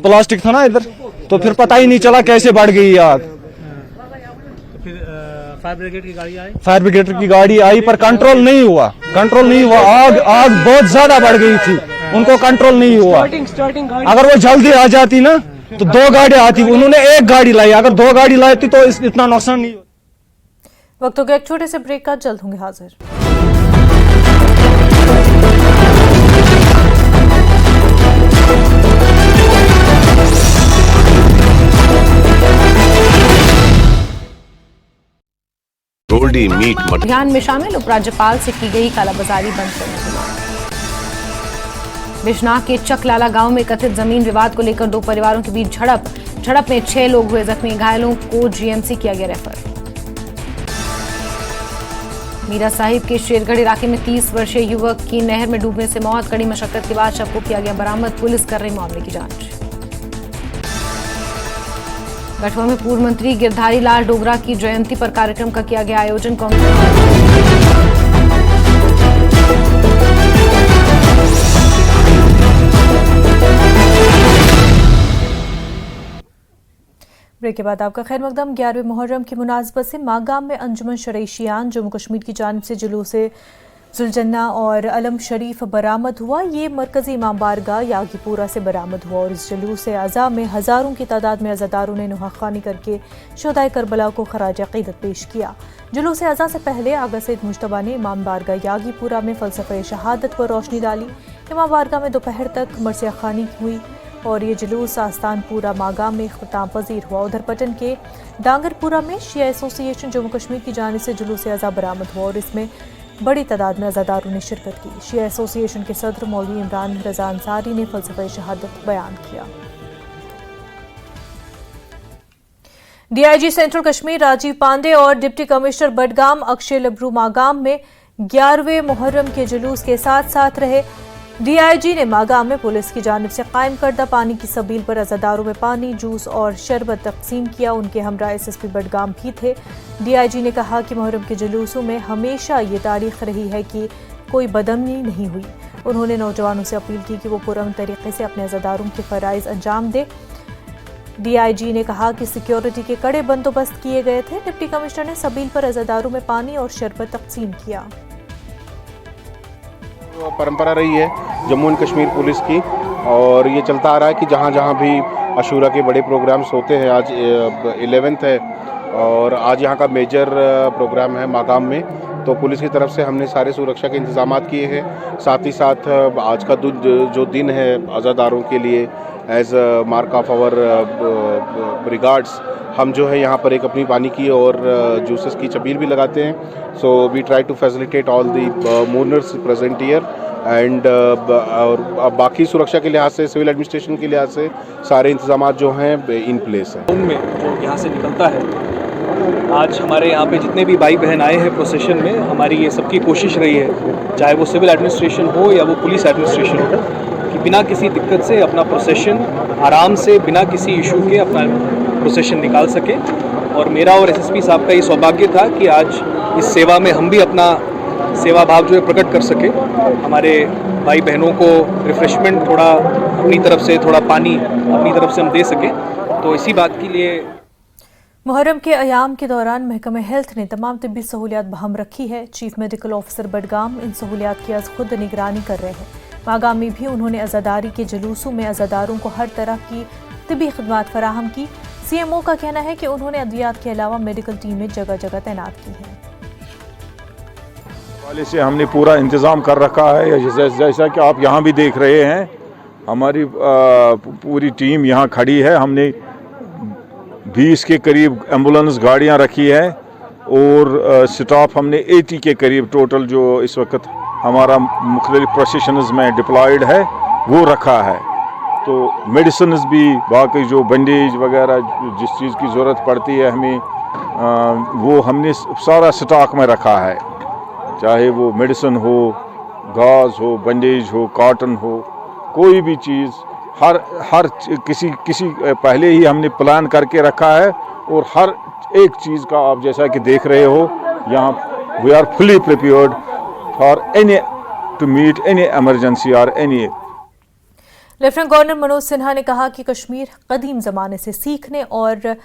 प्लास्टिक था ना इधर, तो फिर पता ही नहीं चला कैसे बढ़ गई आग। फायर ब्रिगेड की गाड़ी आई? फायर ब्रिगेड की गाड़ी आई पर कंट्रोल नहीं हुआ। आग बहुत ज्यादा बढ़ गई थी, उनको कंट्रोल नहीं हुआ। अगर वो जल्दी आ जाती ना तो 2 गाड़ी आती, उन्होंने 1 गाड़ी लाई। अगर 2 गाड़ी लाती तो इतना नुकसान नहीं होता। वक्त हो गया एक छोटे से ब्रेक का, जल्द होंगे हाजिर। गोल्डी मीट अभियान में शामिल उपराज्यपाल से की गई कालाबाजारी बंद करने की मांग। बिजनौर के चकलाला गांव में कथित जमीन विवाद को लेकर 2 परिवारों के बीच झड़प में 6 लोग हुए जख्मी। घायलों को जीएमसी किया गया रेफर। मीरा साहिब के शेरगढ़ इलाके में 30 वर्षीय युवक की नहर में डूबने से मौत। कड़ी मशक्कत के बाद शव को किया गया बरामद। पुलिस कर रही मामले की जांच। गठवा में पूर्व मंत्री गिरधारी लाल डोगरा की जयंती पर कार्यक्रम का किया गया आयोजन। ब्रेक के बाद आपका खैर मकदम। 11वें मुहर्रम की मुनासबत से मागाम में अंजुमन शरईशियान जम्मू कश्मीर की जानिब से जुलूस जुलजन्ना और अलम शरीफ बरामद हुआ। ये मरकजी इमाम बारगाह यागीपुरा से बरामद हुआ और इस जुलूस आज़ा में हज़ारों की तादाद में अज़ादारों ने नुहाखानी करके शुहदाए करबला को खराज अक़ीदत पेश किया। जुलूस आज़ा से पहले आगा सैयद मुश्तबा ने इमाम बारगाह यागीपुरा में फ़लसफ़े शहादत पर रोशनी डाली। इमाम बारगाह में दोपहर तक मरसिया खानी हुई और ये जुलूस आस्तानपुरा मागाम में इख्तिताम पजीर हुआ। उधर पटन के डांगरपुरा में शिया एसोसिएशन जम्मू कश्मीर की जानिब से जुलूस आज़ा बरामद हुआ और इसमें बड़ी तादाद में अज़ादारों ने शिरकत की। शिया एसोसिएशन के सदर मौलवी इमरान रज़ा अंसारी ने फ़लसफ़े शहादत बयान किया। डीआईजी सेंट्रल कश्मीर राजीव पांडे और डिप्टी कमिश्नर बडगाम अक्षय लबरू मागाम में 11वें मुहर्रम के जुलूस के साथ साथ रहे। डीआईजी ने मागाम में पुलिस की जानिब से कायम करदा पानी की सबील पर अज़ादारों में पानी, जूस और शरबत तकसीम किया। उनके हमरा एसएसपी बडगाम भी थे। डीआईजी ने कहा कि मुहर्रम के जुलूसों में हमेशा ये तारीख रही है कि कोई बदअमनी नहीं हुई। उन्होंने नौजवानों से अपील की कि वो पुरअमन तरीके से अपने अज़ादारों के फ़राइज़ अंजाम दे। डीआईजी ने कहा कि सिक्योरिटी के कड़े बंदोबस्त किए गए थे। डिप्टी कमिश्नर ने सबील पर अज़ादारों में पानी और शरबत तकसीम किया। परंपरा रही है जम्मू एंड कश्मीर पुलिस की और ये चलता आ रहा है कि जहाँ जहाँ भी अशूरा के बड़े प्रोग्राम्स होते हैं, आज 11th है और आज यहाँ का मेजर प्रोग्राम है मागाम में, तो पुलिस की तरफ से हमने सारे सुरक्षा के इंतजाम किए हैं। साथ ही साथ आज का जो दिन है अज़ादारों के लिए as mark of our regards, हम जो है यहाँ पर एक अपनी पानी की और जूसेस की छबील भी लगाते हैं। So we try to facilitate all the mourners present here and और बाकी सुरक्षा के लिहाज से, सिविल एडमिनिस्ट्रेशन के लिहाज से सारे इंतजाम जो हैं इन प्लेस हैं। में जो यहाँ से निकलता है, आज हमारे यहाँ पे जितने भी भाई बहन आए हैं प्रोसेशन में, हमारी ये सबकी कोशिश रही है, चाहे वो सिविल एडमिनिस्ट्रेशन हो या वो पुलिस एडमिनिस्ट्रेशन हो, कि बिना किसी दिक्कत से अपना प्रोसेशन आराम से बिना किसी इशू के अपना प्रोसेशन निकाल सके। और मेरा और एसएसपी साहब का ये सौभाग्य था कि आज इस सेवा में हम भी अपना सेवा भाव जो है प्रकट कर सके। हमारे भाई बहनों को रिफ्रेशमेंट थोड़ा अपनी तरफ से, थोड़ा पानी अपनी तरफ से हम दे सके, तो इसी बात के लिए मुहर्रम के अयाम के दौरान महकमा हेल्थ ने तमाम तिब्बी सहूलियात बहाम रखी है। चीफ मेडिकल ऑफिसर बडगाम इन सहूलियात की आज खुद निगरानी कर रहे हैं। मागाम में भी उन्होंने अज़ादारी के जुलूसों में अज़ादारों को हर तरह की तिब्बी खिदमात फराहम की। सीएमओ का कहना है कि उन्होंने अद्वियात के अलावा मेडिकल टीमें जगह जगह तैनात की हैं। वाले से हमने पूरा इंतज़ाम कर रखा है, जैसा कि आप यहाँ भी देख रहे हैं, हमारी पूरी टीम यहाँ खड़ी है। हमने 20 के करीब एम्बुलेंस गाड़ियाँ रखी है और स्टाफ हमने 80 के करीब टोटल जो इस वक्त हमारा मुख्तलिफ प्रोसेशंस में डिप्लॉयड है वो रखा है। तो मेडिसिन्स भी, बाकी जो बैंडेज वगैरह जिस चीज़ की ज़रूरत पड़ती है हमें, वो हमने सारा स्टॉक में रखा है, चाहे वो मेडिसिन हो, गाज हो, बैंडेज हो, कॉटन हो, कोई भी चीज़ हर किसी पहले ही हमने प्लान करके रखा है और हर एक चीज़ का आप जैसा कि देख रहे हो यहाँ we are fully prepared for any to meet any emergency और any. Lieutenant governor Manoj Sinha ने कहा कि कश्मीर कदीम ज़माने से सीखने और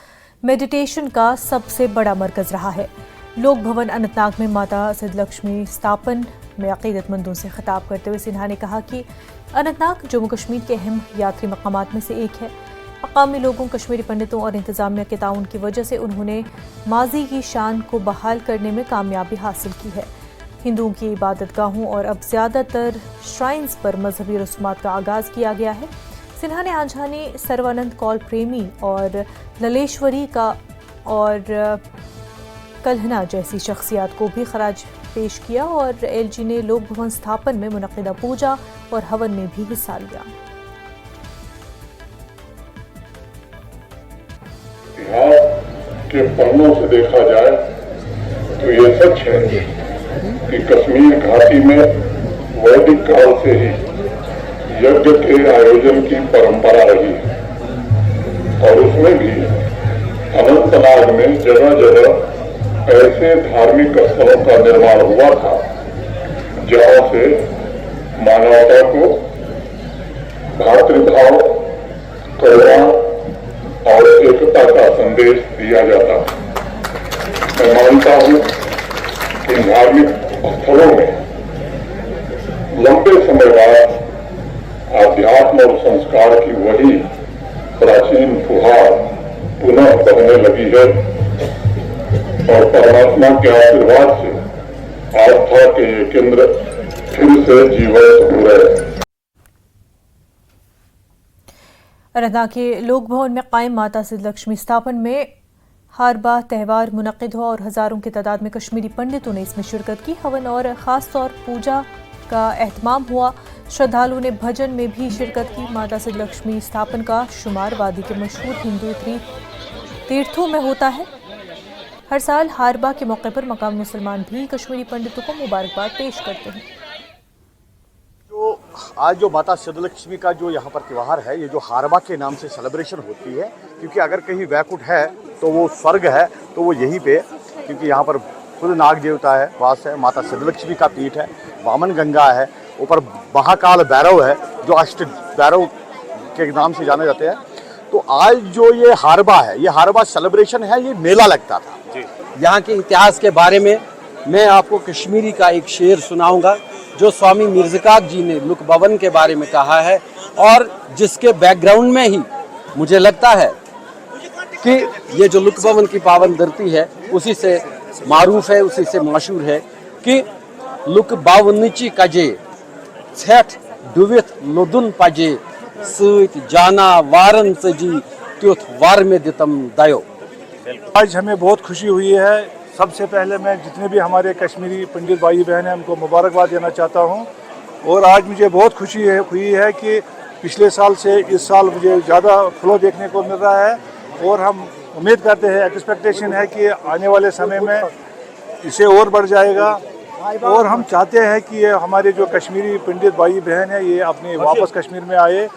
मेडिटेशन का सबसे बड़ा मरकज़ रहा है। लोक भवन अनंतनाग में माता सिद्धलक्ष्मी स्थापन में अक़ीदतमंदों से खिताब करते हुए सिन्हा ने कहा कि अनंतनाग जम्मू कश्मीर के अहम यात्री मकामात में से एक है। मकामी लोगों, कश्मीरी पंडितों और इंतज़ामिया के ताउन की वजह से उन्होंने माजी की शान को बहाल करने में कामयाबी हासिल की है। हिंदुओं की इबादतगाहों और अब ज़्यादातर श्राइन्स पर मजहबी रस्मात का आगाज़ किया गया है। सिन्हा ने आंझानी, सर्वानंद कौल प्रेमी और ललेश्वरी का और कल्हना जैसी शख्सियात को भी खराज पेश किया और एलजी ने लोक भवन स्थापन में मुनक़िदा पूजा और हवन में भी हिस्सा लिया। इतिहास के पन्नों से देखा जाए तो ये सच है कि कश्मीर घाटी में वैदिक काल से ही यज्ञ के आयोजन की परंपरा रही है और उसमें भी अनंतनाग में जगह जगह ऐसे धार्मिक स्थलों का निर्माण हुआ था जहां से मानवता को भातृभाव, करुणा और एकता का संदेश दिया जाता है। मैं मानता हूं कि धार्मिक स्थलों में लंबे समय बाद आध्यात्म और संस्कार की वही प्राचीन फुहार पुनः बहने लगी है और परमात्मा के आशीर्वाद से आस्था के ये केंद्र फिर से जीवंत हो रहे हैं। अनंतनाग के लोक भवन में कायम माता सिद्धलक्ष्मी स्थापन में हारबा त्यौहार मुनक़िद हुआ और हज़ारों की तादाद में कश्मीरी पंडितों ने इसमें शिरकत की। हवन और ख़ास तौर पूजा का एहतमाम हुआ। श्रद्धालुओं ने भजन में भी शिरकत की। माता सिद्धलक्ष्मी स्थापन का शुमार वादी के मशहूर हिंदू तीर्थों में होता है। हर साल हारबा के मौके पर मकामी मुसलमान भी कश्मीरी पंडितों को मुबारकबाद पेश करते हैं। आज जो माता सिद्धलक्ष्मी का जो यहाँ पर त्यौहार है, ये जो हारबा के नाम से सेलिब्रेशन होती है, क्योंकि अगर कहीं वैकुंठ है तो वो स्वर्ग है, तो वो यहीं पे, क्योंकि यहाँ पर खुद नाग देवता है, वास है, माता सिद्धलक्ष्मी का पीठ है, वामन गंगा है, ऊपर महाकाल भैरव है जो अष्ट भैरव के नाम से जाने जाते हैं। तो आज जो ये हारबा है, ये हारबा सेलिब्रेशन है, ये मेला लगता था। यहाँ के इतिहास के बारे में मैं आपको कश्मीरी का एक शेर सुनाऊंगा जो स्वामी मिर्ज़कात जी ने लुक भवन के बारे में कहा है और जिसके बैकग्राउंड में ही मुझे लगता है कि ये जो लुक भवन की पावन धरती है उसी से मारूफ है, उसी से मशहूर है कि लुक बावनिची कजे छठ डुवित लुदुन पजे सूत जाना वारन सजी त्युथ वार में दितम दयो। आज हमें बहुत खुशी हुई है। सबसे पहले मैं जितने भी हमारे कश्मीरी पंडित भाई बहन हैं उनको मुबारकबाद देना चाहता हूं और आज मुझे बहुत खुशी हुई है कि पिछले साल से इस साल मुझे ज़्यादा फ्लो देखने को मिल रहा है और हम उम्मीद करते हैं, एक्सपेक्टेशन है कि आने वाले समय में इसे और बढ़ जाएगा और हम चाहते हैं कि ये हमारे जो कश्मीरी पंडित भाई बहन हैं ये अपने वापस कश्मीर में आए।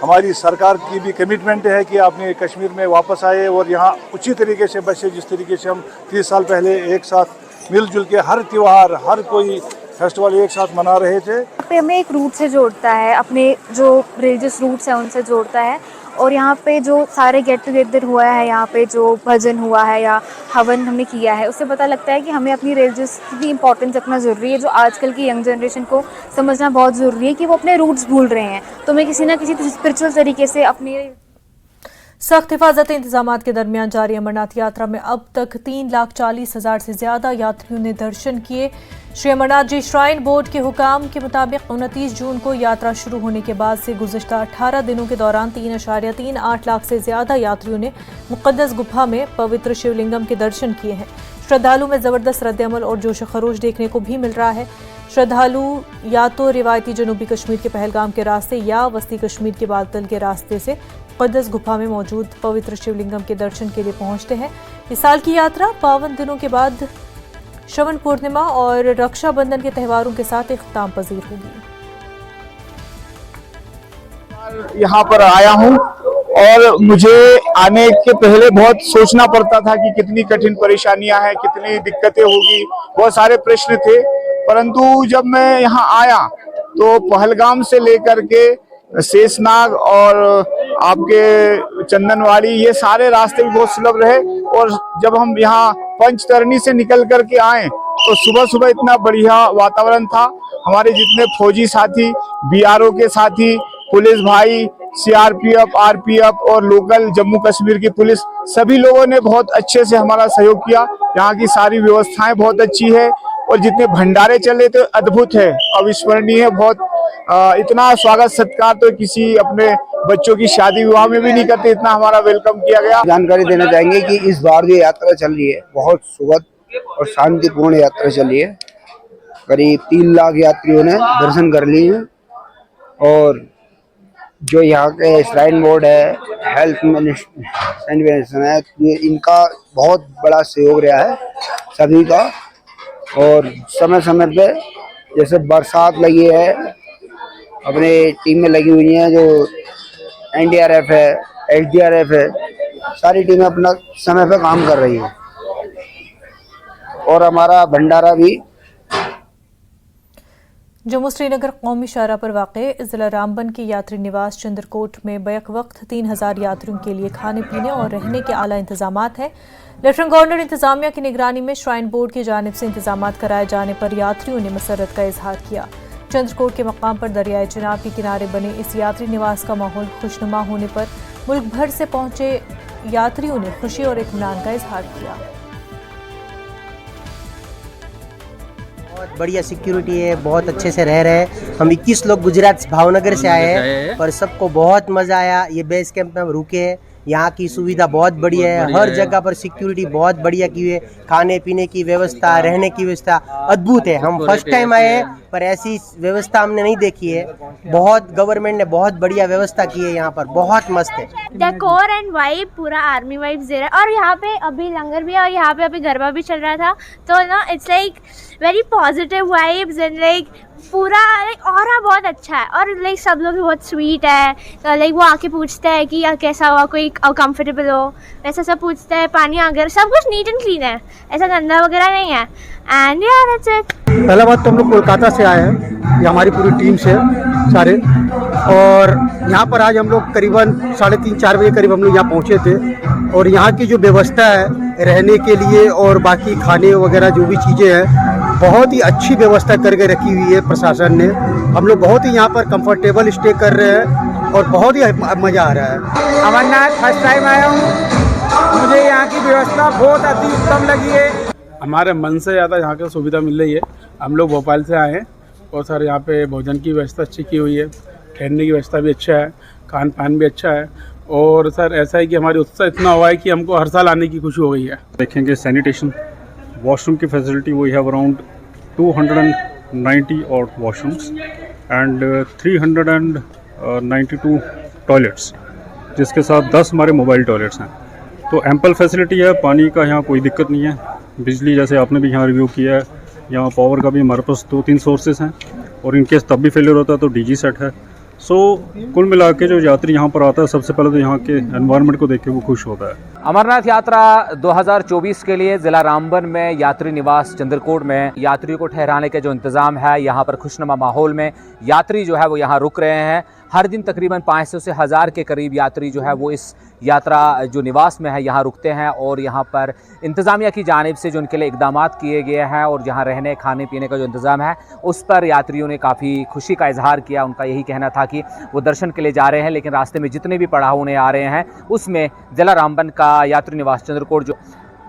हमारी सरकार की भी कमिटमेंट है कि अपने कश्मीर में वापस आए और यहाँ उसी तरीके से बसे जिस तरीके से हम 30 साल पहले एक साथ मिलजुल के हर त्यौहार, हर कोई फेस्टिवल एक साथ मना रहे थे। हमें एक रूट से जोड़ता है, अपने जो रिलीजियस रूट्स हैं उनसे जोड़ता है और यहाँ पे जो सारे गेट टुगेदर हुआ है, यहाँ पे जो भजन हुआ है या हवन हमने किया है, उससे पता लगता है कि हमें अपनी रिलीजियस की इम्पोर्टेंस रखना ज़रूरी है। जो आजकल की यंग जनरेशन को समझना बहुत ज़रूरी है कि वो अपने रूट्स भूल रहे हैं, तो हमें किसी ना किसी स्पिरिचुअल तरीके से अपने सख्त हिफाजत इंतजामात के दरमियान जारी अमरनाथ यात्रा में अब तक 3,40,000 से ज्यादा यात्रियों ने दर्शन किए। श्री अमरनाथ जी श्राइन बोर्ड के हुकाम के मुताबिक 29 जून को यात्रा शुरू होने के बाद से गुज़िश्ता 18 दिनों के दौरान 3.38 लाख से ज्यादा यात्रियों ने मुक़द्दस गुफा में पवित्र शिवलिंगम के दर्शन किए हैं। श्रद्धालु में ज़बरदस्त रद्द-ए-अमल और जोश खरोश देखने को भी मिल रहा है। श्रद्धालु या तो रिवायती जनूबी कश्मीर के पहलगाम के रास्ते या वस्ती कश्मीर के बालतल के रास्ते से मुक़द्दस गुफा में मौजूद पवित्र शिवलिंगम के दर्शन के लिए पहुंचते हैं। इस साल की यात्रा 52 दिनों के बाद श्रवण पूर्णिमा और रक्षाबंधन के त्योहारों के साथ इख्तिताम पजीर होगी। यहाँ पर आया हूँ और मुझे आने के पहले बहुत सोचना पड़ता था कि कितनी कठिन परेशानियां हैं, कितनी दिक्कतें होगी, बहुत सारे प्रश्न थे। परंतु जब मैं यहाँ आया तो पहलगाम से लेकर के शेषनाग और आपके चंदनवाड़ी, ये सारे रास्ते भी बहुत सुलभ रहे। और जब हम यहाँ पंचतरणी से निकल करके आए तो सुबह सुबह इतना बढ़िया वातावरण था। हमारे जितने फौजी साथी, बीआरओ के साथी, पुलिस भाई, सीआरपीएफ, आरपीएफ और लोकल जम्मू कश्मीर की पुलिस, सभी लोगों ने बहुत अच्छे से हमारा सहयोग किया। यहाँ की सारी व्यवस्थाएं बहुत अच्छी है और जितने भंडारे चले थे अद्भुत है, अविस्मरणीय है। बहुत इतना स्वागत सत्कार तो किसी अपने बच्चों की शादी विवाह में भी नहीं करते, इतना हमारा वेलकम किया गया। जानकारी देना चाहेंगे कि इस बार जो यात्रा चल रही है बहुत सुखद और शांतिपूर्ण यात्रा चल रही है। करीब 3 लाख यात्रियों ने दर्शन कर लिए हैं और जो यहाँ के श्राइन बोर्ड है, हेल्थ मिनिस्ट्रेशन है, ये इनका बहुत बड़ा सहयोग रहा है सभी का। और समय समय पे जैसे बरसात लगी है, अपने टीमें लगी हुई हैं, जो एनडीआरएफ है, एसडीआरएफ है, सारी टीमें अपना समय पे काम कर रही हैं और हमारा भंडारा भी। जम्मू श्रीनगर कौमी शाहराह पर वाक़े ज़िला रामबन के यात्री निवास चंद्रकोट में बैक वक्त 3000 यात्रियों के लिए खाने पीने और रहने के आला इंतजामात हैं। लेफ्टिनेंट गवर्नर इंतजामिया की निगरानी में श्राइन बोर्ड की जानिब से इंतजामात कराए जाने पर यात्रियों ने मसरत का इजहार किया। चंद्रकोट के मकाम पर दरियाए चिनाब के किनारे बने इस यात्री निवास का माहौल खुशनुमा होने पर मुल्क भर से पहुंचे यात्रियों ने खुशी और इत्मीनान का इजहार किया। बहुत बढ़िया सिक्योरिटी है, बहुत अच्छे से रह रहे हैं। हम 21 लोग गुजरात भावनगर से आए हैं पर सबको बहुत मज़ा आया। ये बेस कैंप में हम रुके हैं, यहाँ की सुविधा बहुत बढ़िया है, हर जगह पर सिक्योरिटी बहुत बढ़िया की है, खाने पीने की व्यवस्था, रहने की व्यवस्था अद्भुत है। हम फर्स्ट टाइम आए हैं पर ऐसी व्यवस्था हमने नहीं देखी है। बहुत गवर्नमेंट ने बहुत बढ़िया व्यवस्था की है, यहाँ पर बहुत मस्त है। डेकोर एंड वाइब पूरा आर्मी वाइब्स दे रहा है और यहाँ पे अभी लंगर भी है और यहाँ पे अभी गरबा भी चल रहा था, तो ना it's like very positive vibes and like पूरा लाइक ऑरा बहुत अच्छा है और लाइक सब लोग बहुत स्वीट है। तो लाइक वो आके पूछते हैं कि कैसा हुआ, कोई कंफर्टेबल हो, वैसा सब पूछते हैं। पानी वगैरह सब कुछ नीट एंड क्लीन है, ऐसा गंदा वगैरह नहीं है। एंड या दैट्स इट। पहला बात तो हम लोग कोलकाता से आए हैं, ये हमारी पूरी टीम से सारे, और यहाँ पर आज हम लोग करीबन 3:30-4 बजे करीब हम लोग यहाँ पहुँचे थे। और यहाँ की जो व्यवस्था है रहने के लिए और बाकी खाने वगैरह जो भी चीज़ें हैं, बहुत ही अच्छी व्यवस्था करके रखी हुई है प्रशासन ने। हम लोग बहुत ही यहाँ पर कंफर्टेबल स्टे कर रहे हैं और बहुत ही मज़ा आ रहा है। अमरनाथ फर्स्ट टाइम आया हूँ, मुझे यहाँ की व्यवस्था बहुत अति उत्तम लगी है। हमारे मन से ज़्यादा यहाँ की सुविधा मिल रही है। हम लोग भोपाल से आए हैं और सर यहाँ पे भोजन की व्यवस्था अच्छी की हुई है, ठहरने की व्यवस्था भी अच्छा है, खान पान भी अच्छा है। और सर ऐसा है कि हमारी उत्साह इतना हुआ है कि हमको हर साल आने की खुशी हो गई है। देखेंगे सैनिटेशन, वॉशरूम की फैसिलिटी वी हैव अराउंड 290 और वॉशरूम्स एंड 392 टॉयलेट्स, जिसके साथ 10 हमारे मोबाइल टॉयलेट्स हैं। तो एम्पल फैसिलिटी है, पानी का यहाँ कोई दिक्कत नहीं है। बिजली जैसे आपने भी यहाँ रिव्यू किया है, यहाँ पावर का भी हमारे पास 2-3 सोर्सेज हैं और इनकेस तब भी फेलियर होता है तो डीजी सेट है। सो कुल मिला के जो यात्री यहाँ पर आता है सबसे पहले तो यहाँ के एनवायरनमेंट को देख के वो खुश होता है। अमरनाथ यात्रा 2024 के लिए ज़िला रामबन में यात्री निवास चंद्रकोट में यात्रियों को ठहराने के जो इंतज़ाम है, यहाँ पर खुशनुमा माहौल में यात्री जो है वो यहाँ रुक रहे हैं। हर दिन तकरीबन 500 से 1000 के करीब यात्री जो है वो इस यात्रा जो निवास में है यहाँ रुकते हैं और यहाँ पर इंतज़ामिया की जानिब से जो उनके लिए इकदाम किए गए हैं और जहाँ रहने खाने पीने का जो इंतज़ाम है उस पर यात्रियों ने काफ़ी खुशी का इजहार किया। उनका यही कहना था कि वो दर्शन के लिए जा रहे हैं लेकिन रास्ते में जितने भी पड़ाव उन्हें आ रहे हैं उसमें ज़िला रामबन का यात्री निवास चंद्रकोट जो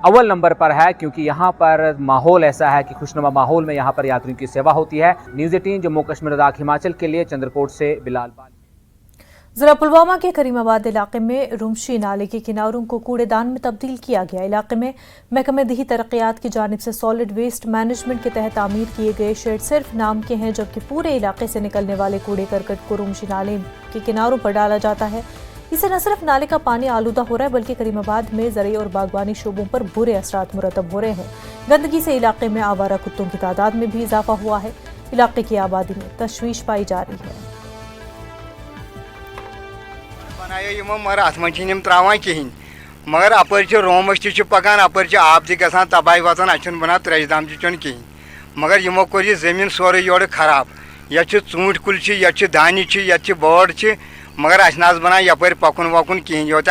अव्वल नंबर पर है, क्योंकि यहाँ पर माहौल ऐसा है कि खुशनुमा माहौल में यहाँ पर यात्रियों की सेवा होती है। न्यूज़ 18 जम्मू कश्मीर लद्दाख हिमाचल के लिए चंद्रकोट से बिलाल बाली। जिला पुलवामा के करीमाबाद इलाके में रुमशी नाले के किनारों को कूड़ेदान में तब्दील किया गया। इलाके में महकमे दही तरक्यात की जानिब से सॉलिड वेस्ट मैनेजमेंट के तहत तामीर किए गए शेड सिर्फ नाम के हैं, जबकि पूरे इलाके से निकलने वाले कूड़े करकट को रुमशी नाले के किनारों पर डाला जाता है। इससे न सिर्फ नाले का पानी आलूदा हो रहा है बल्कि करीमाबाद में ज़रई और बागवानी शोबों पर बुरे असरात मुरतब हो रहे हैं। गंदगी से इलाके में आवारा कुत्तों की तादाद में भी इजाफा हुआ है। इलाके की आबादी में तशवीश पाई जा रही है। बनायो मगर अत मन त्रावान कहें मगर अपर रोमस तक पकान अपर आब ग तबाही वातान अ बना त्रजदाम चन कहें मगर यमो कोर यह जमीन सोरे योर खराब ये ूंट कुल ये दानि ये बर्ड मगर अस बना यपर पकुन वकुन कहें योत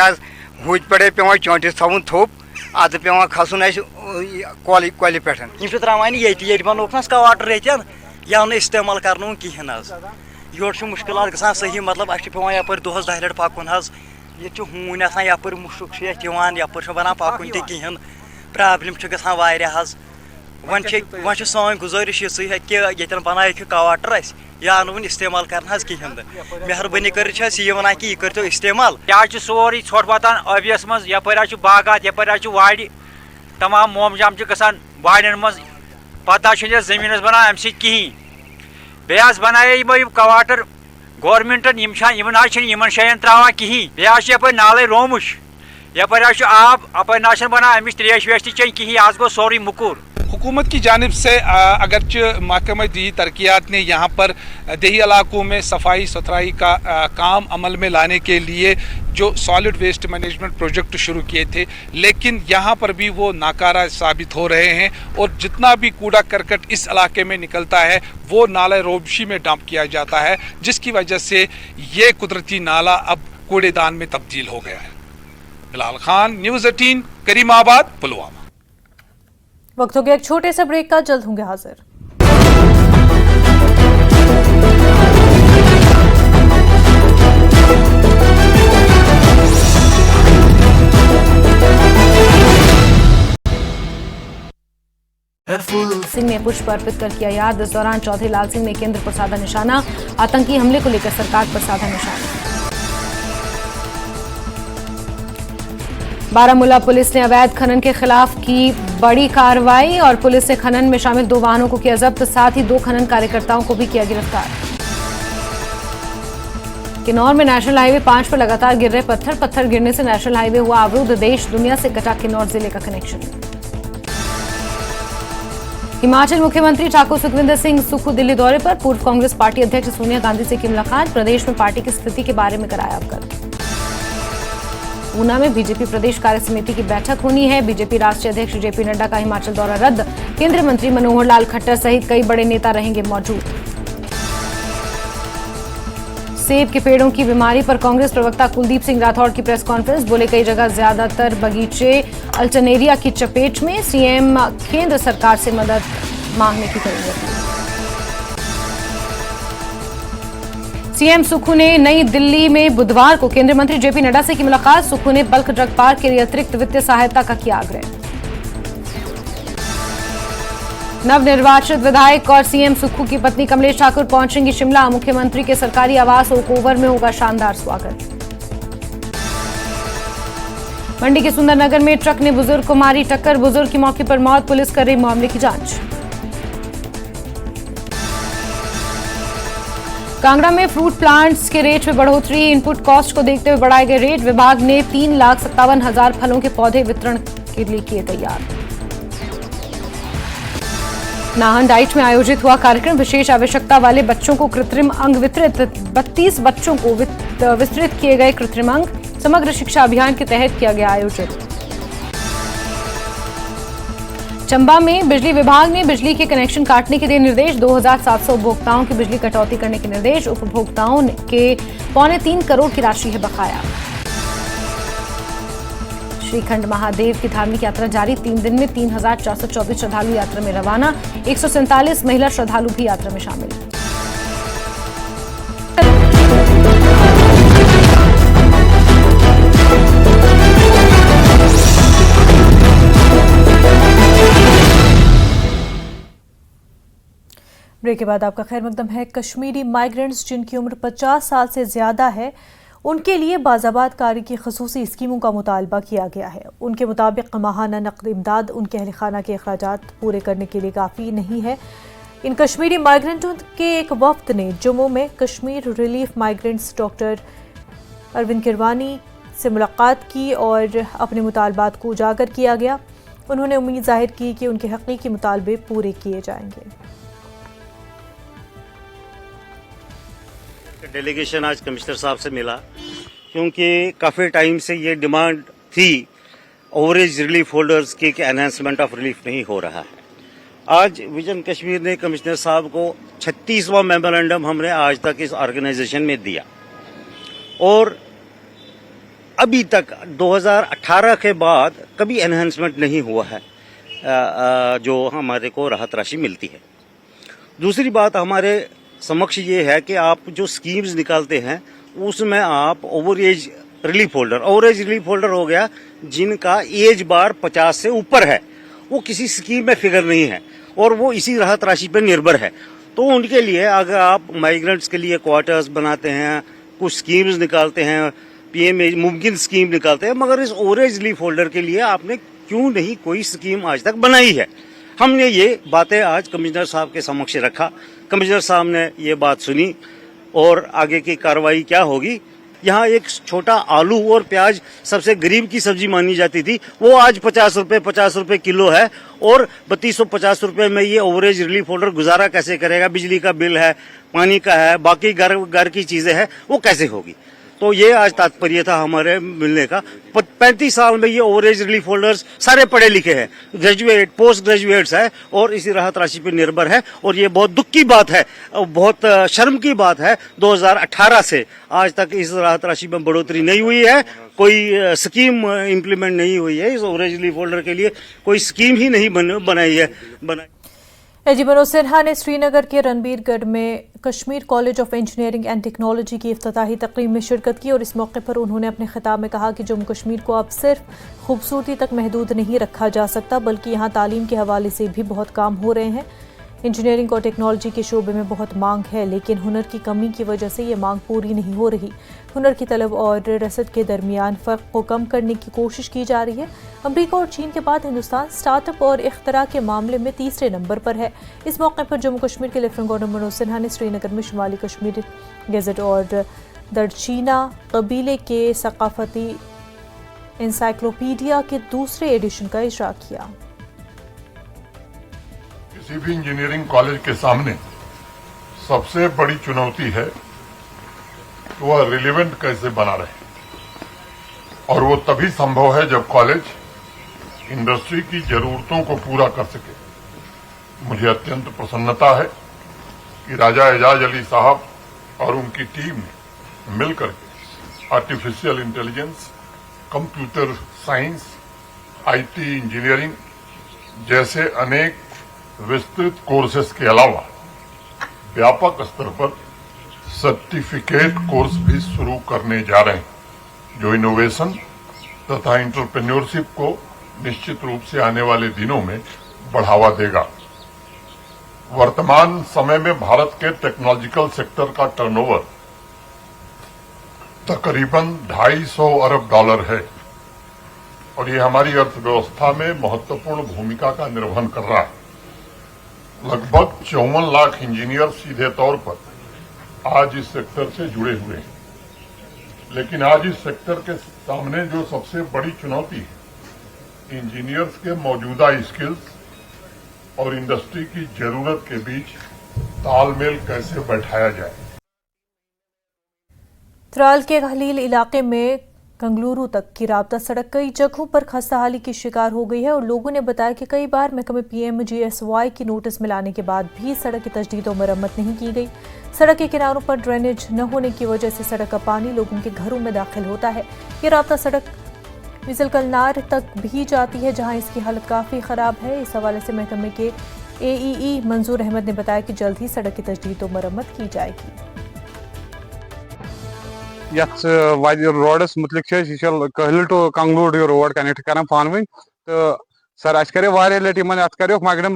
हूत पे पे चौंटिस थवन थोप अत पे खसन कोल पे त्रावान ये बनोक ना कवाटर ये इस्तेमाल कर कहें योर मुश्किल ग सही मतलब अ पे यपर दोहस 10 लट पकुन ये हून यपर मुशक यपर बना पकुन तहें प्रॉब्लम गह वन सन गुजारिश ये कि बनाए कवाटर यह वन इस्तेमाल कर कहें मेहरबानी कर वन कि यह करो इस्तेमाल यह सोरे ोट वातान अबियस मज यपर बागात यपर वाड़ तमाम मोमजाम गसान वाड़न मज पता जमीन बनान अम कहें बे बनाए कवाटर गवर्नमेंटन इन शायन त्रावान कहें बे यपर नाले रोमुश यपर आब अपर ना बनान अमिस त्रेश वेश चन कहें आज गो सोरे मुकूर। हुकूमत की जानिब से अगरचे महकमा देही तरक्यात ने यहाँ पर देही इलाकों में सफाई सुथराई का काम अमल में लाने के लिए जो सॉलिड वेस्ट मैनेजमेंट प्रोजेक्ट शुरू किए थे, लेकिन यहाँ पर भी वो नाकारा साबित हो रहे हैं और जितना भी कूड़ा करकट इस इलाके में निकलता है वो नाला रोबशी में डंप किया जाता है, जिसकी वजह से ये कुदरती नाला अब कूड़ेदान में तब्दील हो गया है। बिलाल खान, न्यूज़ 18, करीमाबाद, पुलवामा। वक्त हो गया एक छोटे से ब्रेक का, जल्द होंगे हाजिर। सिंह ने पुष्प अर्पित कर किया याद। इस दौरान चौधरी लाल सिंह ने केंद्र पर साधा निशाना। आतंकी हमले को लेकर सरकार पर साधा निशाना। बारामूला पुलिस ने अवैध खनन के खिलाफ की बड़ी कार्रवाई और पुलिस ने खनन में शामिल 2 वाहनों को किया जब्त, साथ ही 2 खनन कार्यकर्ताओं को भी किया गिरफ्तार। किन्नौर में नेशनल हाईवे 5 पर लगातार गिर रहे पत्थर गिरने से नेशनल हाईवे हुआ अवरुद्ध। देश दुनिया से कटा किन्नौर जिले का कनेक्शन। हिमाचल मुख्यमंत्री ठाकुर सुखविंदर सिंह सुक्खू दिल्ली दौरे पर। पूर्व कांग्रेस पार्टी अध्यक्ष सोनिया गांधी से की मुलाकात। प्रदेश में पार्टी की स्थिति के बारे में कराया अवगत। ऊना में बीजेपी प्रदेश कार्य समिति की बैठक होनी है। बीजेपी राष्ट्रीय अध्यक्ष जेपी नड्डा का हिमाचल दौरा रद्द। केंद्रीय मंत्री मनोहर लाल खट्टर सहित कई बड़े नेता रहेंगे मौजूद। सेब के पेड़ों की बीमारी पर कांग्रेस प्रवक्ता कुलदीप सिंह राठौड़ की प्रेस कॉन्फ्रेंस। बोले कई जगह ज्यादातर बगीचे अल्टरनेरिया की चपेट में। सीएम केंद्र सरकार से मदद मांगने की करेंगे। सीएम सुक्खू ने नई दिल्ली में बुधवार को केंद्रीय मंत्री जेपी नड्डा से की मुलाकात। सुक्खू ने बल्क ड्रग पार्क के लिए अतिरिक्त वित्तीय सहायता का किया आग्रह। नवनिर्वाचित विधायक और सीएम सुक्खू की पत्नी कमलेश ठाकुर पहुंचेंगी शिमला। मुख्यमंत्री के सरकारी आवास ओक ओवर में होगा शानदार स्वागत। मंडी के सुंदरनगर में ट्रक ने बुजुर्ग को मारी टक्कर। बुजुर्ग की मौके पर मौत। पुलिस कर रही मामले की जांच। कांगड़ा में फ्रूट प्लांट्स के रेट में बढ़ोतरी। इनपुट कॉस्ट को देखते हुए बढ़ाए गए रेट। विभाग ने 3,57,000 फलों के पौधे वितरण के लिए किए तैयार। नाहन डाइट में आयोजित हुआ कार्यक्रम। विशेष आवश्यकता वाले बच्चों को कृत्रिम अंग वितरित। 32 बच्चों को वितरित किए गए कृत्रिम अंग। समग्र शिक्षा अभियान के तहत किया गया आयोजित। चंबा में बिजली विभाग ने बिजली के कनेक्शन काटने के दिए निर्देश। 2,700 उपभोक्ताओं की बिजली कटौती करने के निर्देश। उपभोक्ताओं के 3.25 करोड़ की राशि है बकाया। श्रीखंड महादेव की धार्मिक यात्रा जारी। 3 दिन में 3,424 श्रद्धालु यात्रा में रवाना। 147 महिला श्रद्धालु भी यात्रा में शामिल। ब्रेक के बाद आपका खैर मकदम है। कश्मीरी माइग्रेंट्स जिनकी उम्र 50 साल से ज़्यादा है, उनके लिए बाज़ाबात कारी की खसूसी स्कीमों का मुतालबा किया गया है। उनके मुताबिक माहाना नकद इमदाद उनके अहल खाना के अखराजात पूरे करने के लिए काफ़ी नहीं है। इन कश्मीरी माइग्रेंटों के एक वफ्द ने जम्मू में Kashmir relief migrants doctor Arvind Kirwani से मुलाकात की और अपने मुतालबात को उजागर किया गया। उन्होंने उम्मीद जाहिर की कि उनके हकीकी मुतालबे पूरे किए जाएंगे। डेलीगेशन आज कमिश्नर साहब से मिला क्योंकि काफ़ी टाइम से ये डिमांड थी ओवरेज रिलीफ होल्डर्स की कि एनहांसमेंट ऑफ रिलीफ नहीं हो रहा है। आज विजन कश्मीर ने कमिश्नर साहब को 36वां मेमोरेंडम हमने आज तक इस ऑर्गेनाइजेशन में दिया और अभी तक 2018 के बाद कभी एनहांसमेंट नहीं हुआ है जो हमारे को राहत राशि मिलती है। दूसरी बात हमारे समक्ष ये है कि आप जो स्कीम्स निकालते हैं उसमें आप ओवरेज रिलीफ होल्डर हो गया जिनका एज बार 50 से ऊपर है, वो किसी स्कीम में फिगर नहीं है और वो इसी राहत राशि पर निर्भर है। तो उनके लिए अगर आप माइग्रेंट्स के लिए क्वार्टर्स बनाते हैं, कुछ स्कीम्स निकालते हैं, पीएम मुमकिन स्कीम निकालते हैं, मगर इस ओवरेज रिलीफ होल्डर के लिए आपने क्यों नहीं कोई स्कीम आज तक बनाई है। हमने ये बातें आज कमिश्नर साहब के समक्ष रखा, कमिश्नर साहब ने ये बात सुनी और आगे की कार्रवाई क्या होगी। यहाँ एक छोटा आलू और प्याज सबसे गरीब की सब्जी मानी जाती थी, वो आज 50 रुपए किलो है और 3250 रुपए में ये ओवरेज रिलीफ होल्डर गुजारा कैसे करेगा। बिजली का बिल है, पानी का है, बाकी घर की चीजें हैं, वो कैसे होगी। तो ये आज तात्पर्य था हमारे मिलने का। 35 साल में ये ओवरेज रिलीफ होल्डर्स सारे पढ़े लिखे हैं, ग्रेजुएट, पोस्ट ग्रेजुएट्स है और इसी राहत राशि पर निर्भर है और ये बहुत दुख की बात है, बहुत शर्म की बात है। 2018 से आज तक इस राहत राशि में बढ़ोतरी नहीं हुई है, कोई स्कीम इम्प्लीमेंट नहीं हुई है। इस ओवरेज रिलीफ होल्डर के लिए कोई स्कीम ही नहीं बनाई है। एजी मनोज सिन्हा ने श्रीनगर के रणबीरगढ़ में Kashmir college of engineering and technology की इफ्तिताही तकरीब में शिरकत की और इस मौके पर उन्होंने अपने खिताब में कहा कि जम्मू कश्मीर को अब सिर्फ खूबसूरती तक महदूद नहीं रखा जा सकता, बल्कि यहाँ तालीम के हवाले से भी बहुत काम हो रहे हैं। इंजीनियरिंग और टेक्नोलॉजी के शोबे में बहुत मांग है, लेकिन हुनर की कमी की वजह से ये मांग पूरी नहीं हो रही। हुनर की तलब और रसद के दरमियान फ़र्क को कम करने की कोशिश की जा रही है। अमेरिका और चीन के बाद हिंदुस्तान स्टार्टअप और इख्तरा के मामले में तीसरे नंबर पर है। इस मौके पर जम्मू कश्मीर के लेफ्टिनेंट गवर्नर मनोज सिन्हा ने श्रीनगर में शुमाली कश्मीर गैजेट और दरचीना कबीले के सकाफती इंसाइक्लोपीडिया के दूसरे एडिशन का इजरा किया। किसी भी इंजीनियरिंग कॉलेज के सामने सबसे बड़ी चुनौती है कि वह रिलेवेंट कैसे बना रहे और वो तभी संभव है जब कॉलेज इंडस्ट्री की जरूरतों को पूरा कर सके। मुझे अत्यंत प्रसन्नता है कि राजा एजाज अली साहब और उनकी टीम ने मिलकर के artificial intelligence, computer science, IT engineering जैसे अनेक विस्तृत कोर्सेज के अलावा व्यापक स्तर पर सर्टिफिकेट कोर्स भी शुरू करने जा रहे हैं, जो इनोवेशन तथा एंटरप्रेन्योरशिप को निश्चित रूप से आने वाले दिनों में बढ़ावा देगा। वर्तमान समय में भारत के टेक्नोलॉजिकल सेक्टर का टर्नओवर तकरीबन $250 अरब है और ये हमारी अर्थव्यवस्था में महत्वपूर्ण भूमिका का निर्वहन कर रहा है। लगभग 54 लाख इंजीनियर सीधे तौर पर आज इस सेक्टर से जुड़े हुए हैं, लेकिन आज इस सेक्टर के सामने जो सबसे बड़ी चुनौती है, इंजीनियर्स के मौजूदा स्किल्स और इंडस्ट्री की जरूरत के बीच तालमेल कैसे बैठाया जाए। त्राल के खलील इलाके में कंगलुरु तक की राब्ता सड़क कई जगहों पर खस्ताहाली की शिकार हो गई है और लोगों ने बताया कि कई बार महकमे PMGSY की नोटिस मिलाने के बाद भी सड़क की तजदीद और मरम्मत नहीं की गई। सड़क के किनारों पर ड्रेनेज न होने की वजह से सड़क का पानी लोगों के घरों में दाखिल होता है। ये राब्ता सड़क विजल कलनार तक भी जाती है, जहां इसकी हालत काफ़ी ख़राब है। इस हवाले से महकमे के AEE मंजूर अहमद ने बताया कि जल्द ही सड़क की तजदीद और मरम्मत की जाएगी। रोडस मुतलिक कहल टू कंगलूर रोड कनेक्ट कर पान वन तो सर अस करे लट कर मैगडम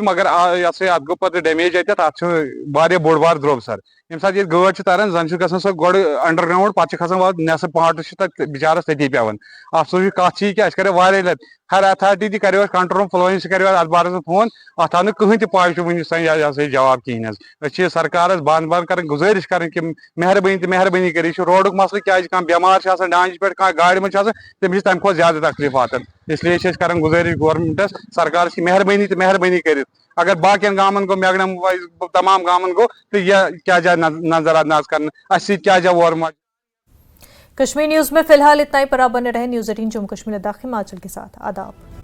मगर अत गो पे डैमेज अत बोड़ बार द्रोब सर ये सात गाड़ तरन जन ग सो गोड़ अंडरग्राउंड पे खसान नेसफ पार्ट बिचारस तथी पेवन अफसोस कत कि करे लट हर अथॉरिटी तक कर कंट्रोल पुलवामा से कर अत बारे में फोन अत आव कहीं तक पॉजिटिव वन तान जवाब कहें सरकार बार बार कर गुजारिश कर कि मेहरबानी कर रोड मसल क्या बेमार डांज पे गाड़ में तमिस तम खो ज्यादा तकलीफ वात इसलिए कर गुजारिश गवर्नमेंटस सरकार की मेहरबानी कर अगर बाकियन गामन गो मैगडम तमाम गामन गो तो यह क्या जाए नजर अंदाज कर क्या जाए और कश्मीर न्यूज में फिलहाल इतना ही। पर आप बने रहे न्यूज 18 जम्मू कश्मीर लद्दाख हिमाचल के साथ। आदाब।